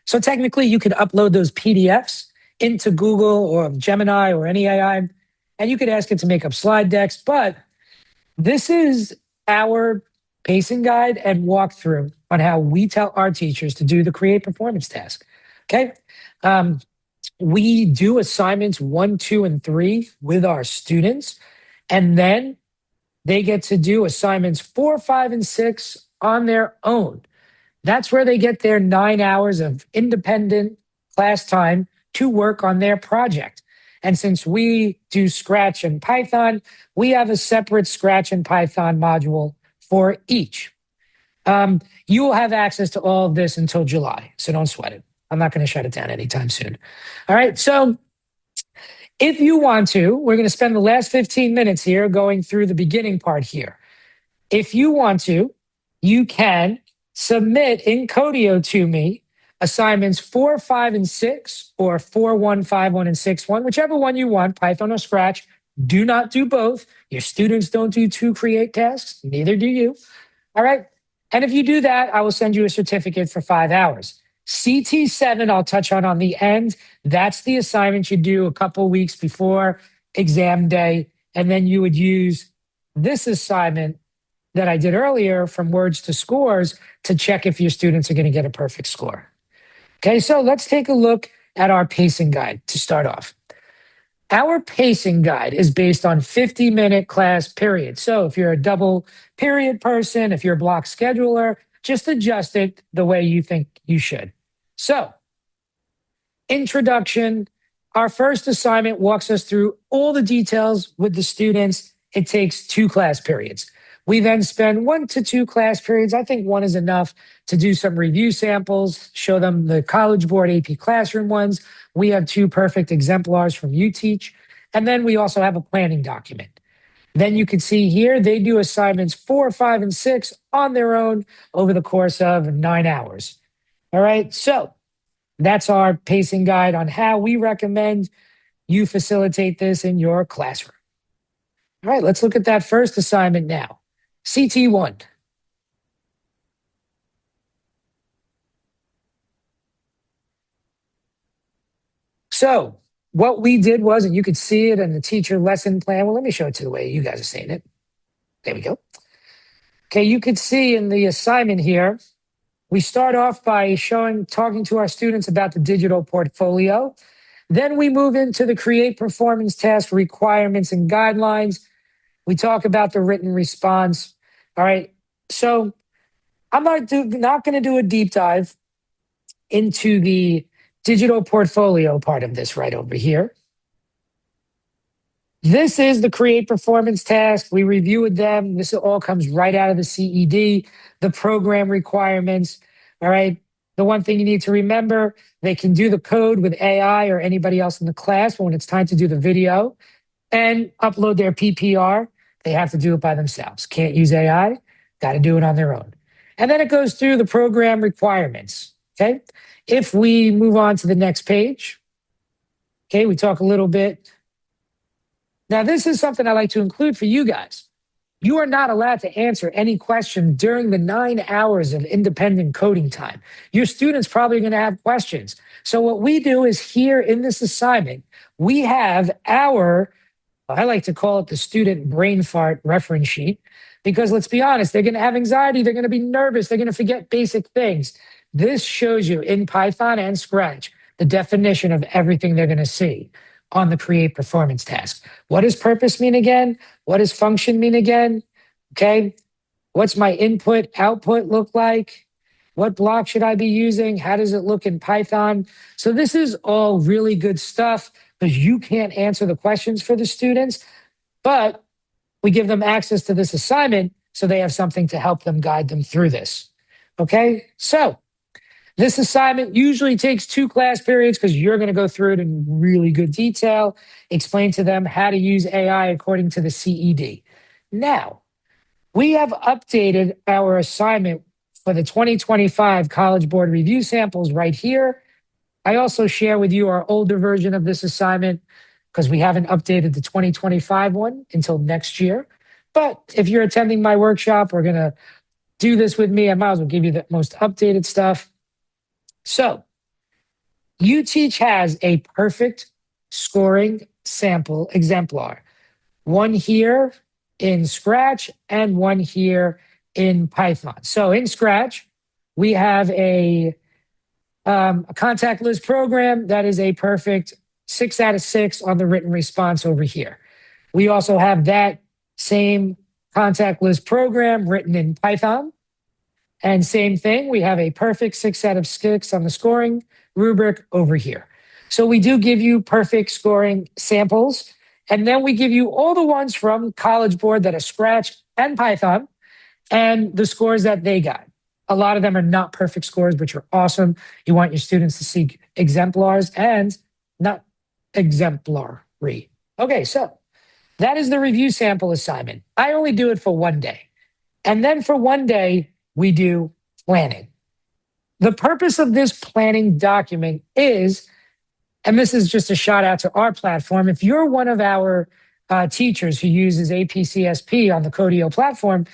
So technically, you could upload those PDFs into Google or Gemini or any AI, and you could ask it to make up slide decks. But this is our pacing guide and walkthrough on how we tell our teachers to do the Create Performance task. Okay. We do assignments 1, 2, and 3 with our students, and then they get to do assignments 4, 5, and 6 on their own. That's where they get their 9 hours of independent class time to work on their project. And since we do Scratch and Python, we have a separate Scratch and Python module for each. You will have access to all of this until July, so don't sweat it. I'm not going to shut it down anytime soon. All right, so if you want to, we're going to spend the last 15 minutes here going through the beginning part here. If you want to, you can submit in Codio to me assignments 4, 5, and 6, or 4, 1, 5, 1, and 6, 1, whichever one you want, Python or Scratch. Do not do both. Your students don't do 2 Create tasks, neither do you. All right, And if you do that, I will send you a certificate for 5 hours. CT7, I'll touch on the end. That's the assignment you do a couple weeks before exam day. And then you would use this assignment that I did earlier from words to scores to check if your students are going to get a perfect score. Okay, so let's take a look at our pacing guide to start off. Our pacing guide is based on 50-minute class period. So if you're a double period person, if you're a block scheduler, just adjust it the way you think you should. So, introduction. Our first assignment walks us through all the details with the students. It takes 2 class periods. We then spend 1 to 2 class periods. I think 1 is enough to do some review samples, show them the College Board AP Classroom ones. We have 2 perfect exemplars from UTeach. And then we also have a planning document. Then you can see here, they do assignments 4, 5, and 6 on their own over the course of 9 hours. All right, so that's our pacing guide on how we recommend you facilitate this in your classroom. All right, let's look at that first assignment now. CT1. So what we did was, and you could see it in the teacher lesson plan. Well, let me show it to the way you guys are seeing it. There we go. Okay, you could see in the assignment here, we start off by talking to our students about the digital portfolio. Then we move into the create performance task requirements and guidelines. We talk about the written response. All right. So I'm not going to do a deep dive into the digital portfolio part of this right over here. This is the create performance task. We review with them. This all comes right out of the CED, the program requirements. All right. The one thing you need to remember, they can do the code with AI or anybody else in the class, but when it's time to do the video and upload their PPR, they have to do it by themselves. Can't use AI, got to do it on their own. And then it goes through the program requirements. Okay. If we move on to the next page, okay, we talk a little bit. Now, this is something I like to include for you guys. You are not allowed to answer any question during the 9 hours of independent coding time. Your students probably going to have questions. So what we do is here in this assignment, we have our, I like to call it the student brain fart reference sheet, because let's be honest, they're going to have anxiety. They're going to be nervous. They're going to forget basic things. This shows you in Python and Scratch the definition of everything they're going to see on the create performance task. What does purpose mean again? What does function mean again? Okay. What's my input output look like? What block should I be using? How does it look in Python? So this is all really good stuff because you can't answer the questions for the students, but we give them access to this assignment so they have something to help them guide them through this. Okay. So this assignment usually takes 2 class periods because you're going to go through it in really good detail, explain to them how to use AI according to the CED. Now, we have updated our assignment for the 2025 College Board review samples right here. I also share with you our older version of this assignment because we haven't updated the 2025 one until next year. But if you're attending my workshop, we're going to do this with me. I might as well give you the most updated stuff. So, UTeach has a perfect scoring sample exemplar. One here in Scratch and one here in Python. So in Scratch, we have a contact list program that is a perfect 6 out of 6 on the written response over here. We also have that same contact list program written in Python. And same thing, we have a perfect 6 out of 6 on the scoring rubric over here. So we do give you perfect scoring samples. And then we give you all the ones from College Board that are Scratch and Python and the scores that they got. A lot of them are not perfect scores, which are awesome. You want your students to see exemplars and not exemplary. Okay, so that is the review sample assignment. I only do it for 1 day. And then for 1 day, we do planning. The purpose of this planning document is, and this is just a shout out to our platform, if you're one of our teachers who uses AP CSP on the Codio platform,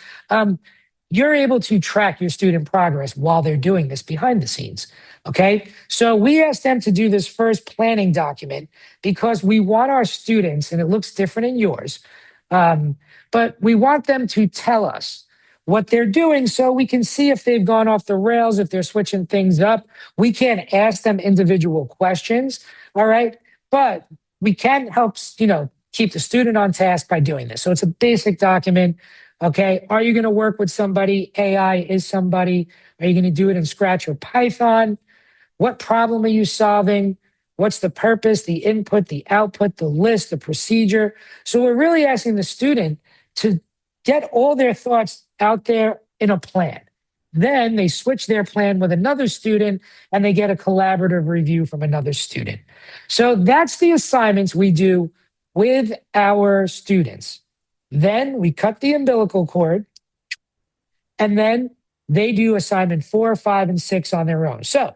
you're able to track your student progress while they're doing this behind the scenes. Okay. So we asked them to do this first planning document because we want our students, and it looks different in yours, but we want them to tell us what they're doing so we can see if they've gone off the rails, if they're switching things up. We can't ask them individual questions. All right. But we can help, keep the student on task by doing this. So it's a basic document. Okay. Are you going to work with somebody? AI is somebody. Are you going to do it in Scratch or Python? What problem are you solving? What's the purpose, the input, the output, the list, the procedure? So we're really asking the student to get all their thoughts out there in a plan. Then they switch their plan with another student and they get a collaborative review from another student. So that's the assignments we do with our students. Then we cut the umbilical cord, and then they do assignment 4, 5, and 6 on their own. So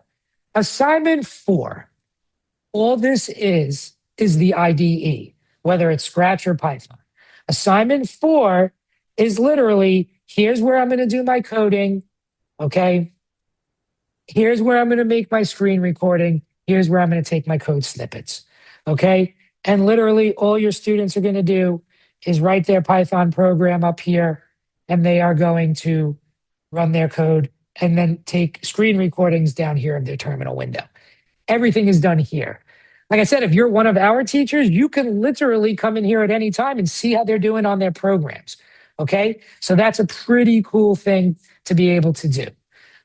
assignment 4, all this is the IDE, whether it's Scratch or Python. Assignment 4 is literally, here's where I'm going to do my coding. Okay. Here's where I'm going to make my screen recording. Here's where I'm going to take my code snippets. Okay. And literally all your students are going to do is write their Python program up here, and they are going to run their code and then take screen recordings down here of their terminal window. Everything is done here. Like I said, if you're one of our teachers, you can literally come in here at any time and see how they're doing on their programs. Okay. So that's a pretty cool thing to be able to do.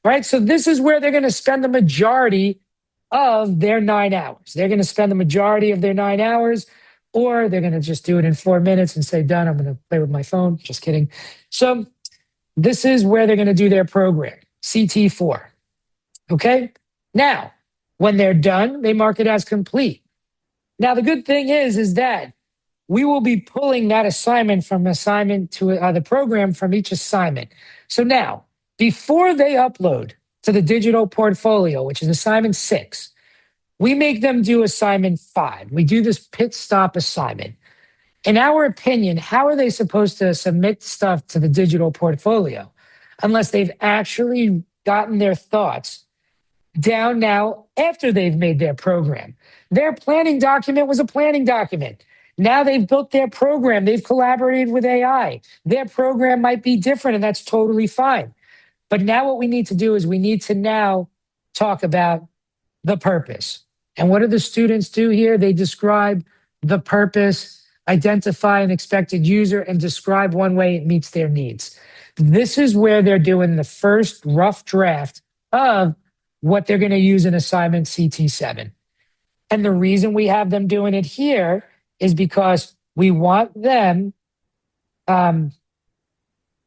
All right. So this is where they're going to spend the majority of their 9 hours. They're going to spend the majority of their 9 hours, or they're going to just do it in 4 minutes and say, done, I'm going to play with my phone. Just kidding. So this is where they're going to do their program, CT4. Okay. Now, when they're done, they mark it as complete. Now, the good thing is that we will be pulling that assignment from assignment to the program from each assignment. So now, before they upload to the digital portfolio, which is assignment 6, we make them do assignment 5. We do this pit stop assignment. In our opinion, how are they supposed to submit stuff to the digital portfolio unless they've actually gotten their thoughts down now after they've made their program? Their planning document was a planning document. Now they've built their program. They've collaborated with AI. Their program might be different, and that's totally fine. But now what we need to do is we need to now talk about the purpose. And what do the students do here? They describe the purpose, identify an expected user, and describe one way it meets their needs. This is where they're doing the first rough draft of what they're going to use in assignment CT7. And the reason we have them doing it here is because we want them,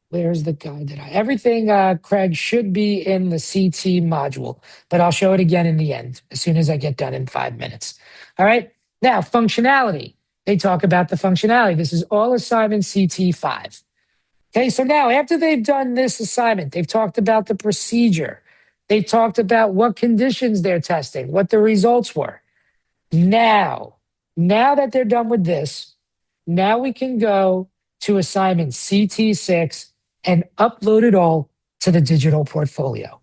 where's the guide that everything, Craig, should be in the CT module, but I'll show it again in the end as soon as I get done in 5 minutes. All right. Now, functionality. They talk about the functionality. This is all assignment CT5. Okay. So now after they've done this assignment, they've talked about the procedure. They've talked about what conditions they're testing, what the results were. Now that they're done with this, now we can go to assignment CT6 and upload it all to the digital portfolio.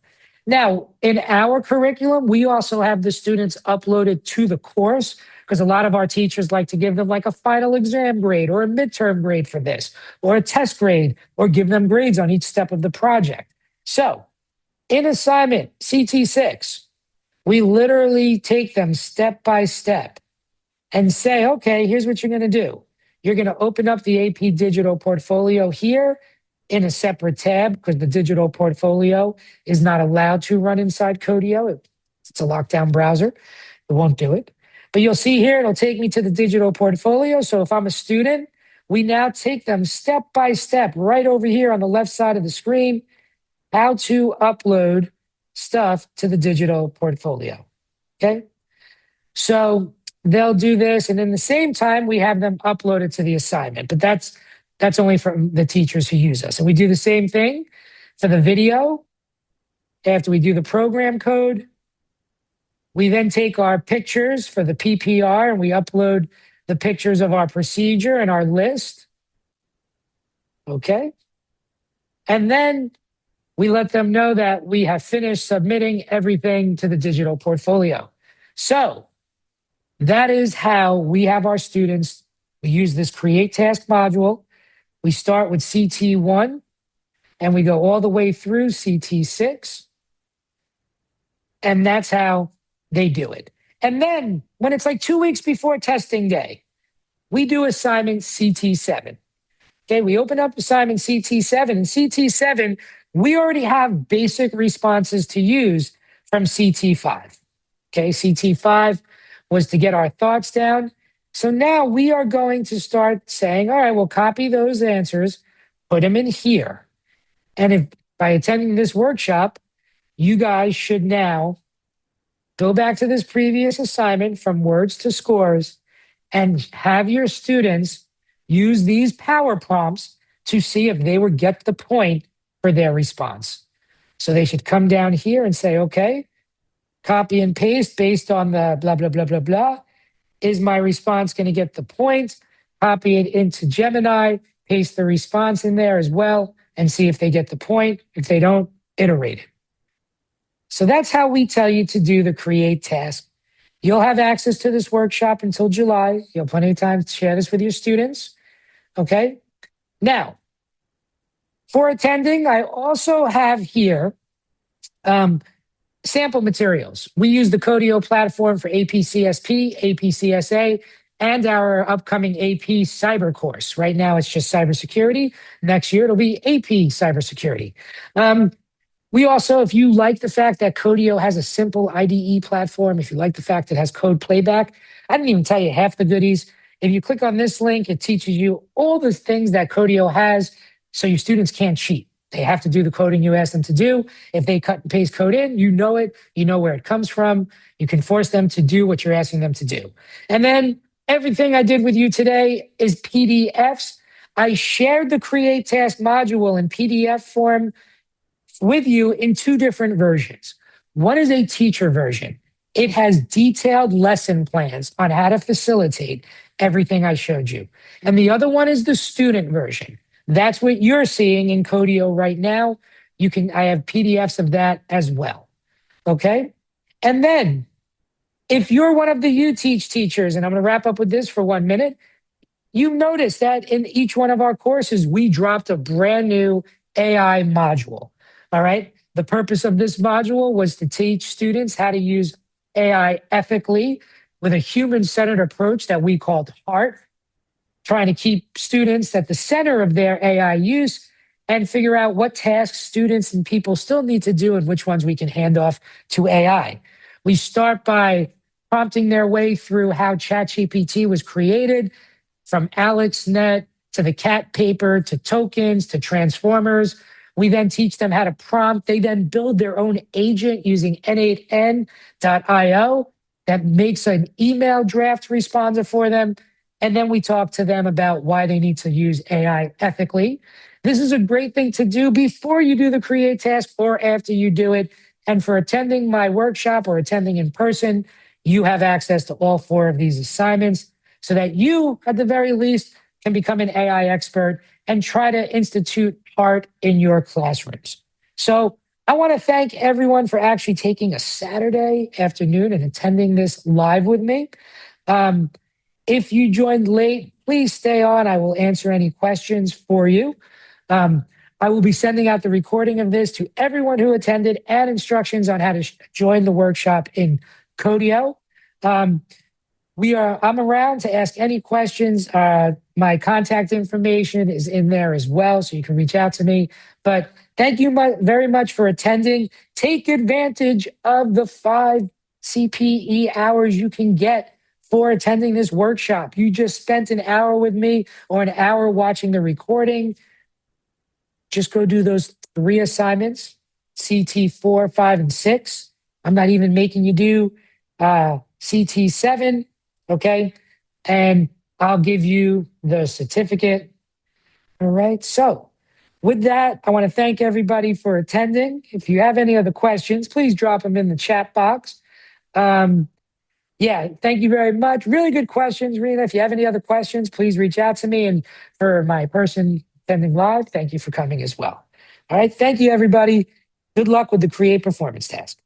Now, in our curriculum, we also have the students uploaded to the course because a lot of our teachers like to give them like a final exam grade or a midterm grade for this, or a test grade, or give them grades on each step of the project. So in assignment CT6, we literally take them step by step and say, okay, here's what you're going to do. You're going to open up the AP Digital Portfolio here in a separate tab because the digital portfolio is not allowed to run inside Codio. It's a lockdown browser. It won't do it. But you'll see here, it'll take me to the digital portfolio. So if I'm a student, we now take them step by step right over here on the left side of the screen, how to upload stuff to the digital portfolio. Okay. So they'll do this. And in the same time, we have them upload it to the assignment, but that's only for the teachers who use us. And we do the same thing for the video. After we do the program code, we then take our pictures for the PPR and we upload the pictures of our procedure and our list. Okay. And then we let them know that we have finished submitting everything to the digital portfolio. So that is how we have our students. We use this create task module. We start with CT1 and we go all the way through CT6. And that's how they do it. And then when it's like 2 weeks before testing day, we do assignment CT7. Okay, we open up assignment CT7, and CT7, we already have basic responses to use from CT5. Okay, CT5 was to get our thoughts down. So now we are going to start saying, all right, we'll copy those answers, put them in here. And if by attending this workshop, you guys should now go back to this previous assignment from words to scores and have your students use these power prompts to see if they would get the point for their response. So they should come down here and say, okay, copy and paste based on the blah, blah, blah, blah, blah. Is my response going to get the point? Copy it into Gemini, paste the response in there as well, and see if they get the point. If they don't, iterate it. So that's how we tell you to do the create task. You'll have access to this workshop until July. You'll have plenty of time to share this with your students. Okay. Now, for attending, I also have here sample materials. We use the Codio platform for AP CSP, AP CSA, and our upcoming AP cyber course. Right now, it's just cybersecurity. Next year, it'll be AP cybersecurity. We also, if you like the fact that Codio has a simple IDE platform, if you like the fact it has code playback, I didn't even tell you half the goodies. If you click on this link, it teaches you all the things that Codio has so your students can't cheat. They have to do the coding you ask them to do. If they cut and paste code in, you know it, you know where it comes from. You can force them to do what you're asking them to do. And then everything I did with you today is PDFs. I shared the create task module in PDF form with you in two different versions. One is a teacher version. It has detailed lesson plans on how to facilitate everything I showed you. And the other one is the student version. That's what you're seeing in Codio right now. I have PDFs of that as well. Okay. And then if you're one of the UTeach teachers, and I'm going to wrap up with this for 1 minute, you notice that in each one of our courses, we dropped a brand new AI module. All right. The purpose of this module was to teach students how to use AI ethically with a human-centered approach that we called HEART, trying to keep students at the center of their AI use and figure out what tasks students and people still need to do and which ones we can hand off to AI. We start by prompting their way through how ChatGPT was created, from AlexNet to the cat paper to tokens to transformers. We then teach them how to prompt. They then build their own agent using n8n.io that makes an email draft responder for them. And then we talk to them about why they need to use AI ethically. This is a great thing to do before you do the create task or after you do it. And for attending my workshop or attending in person, you have access to all 4 of these assignments so that you, at the very least, can become an AI expert and try to institute art in your classrooms. So I want to thank everyone for actually taking a Saturday afternoon and attending this live with me. If you joined late, please stay on. I will answer any questions for you. I will be sending out the recording of this to everyone who attended and instructions on how to join the workshop in Codio. I'm around to ask any questions. My contact information is in there as well, so you can reach out to me. But thank you very much for attending. Take advantage of the 5 CPE hours you can get for attending this workshop. You just spent an hour with me or an hour watching the recording. Just go do those 3 assignments, CT 4, 5, and 6. I'm not even making you do CT 7. Okay. And I'll give you the certificate. All right. So with that, I want to thank everybody for attending. If you have any other questions, please drop them in the chat box. Yeah, thank you very much. Really good questions, Rena. If you have any other questions, please reach out to me. And for my person attending live, thank you for coming as well. All right. Thank you, everybody. Good luck with the create performance task.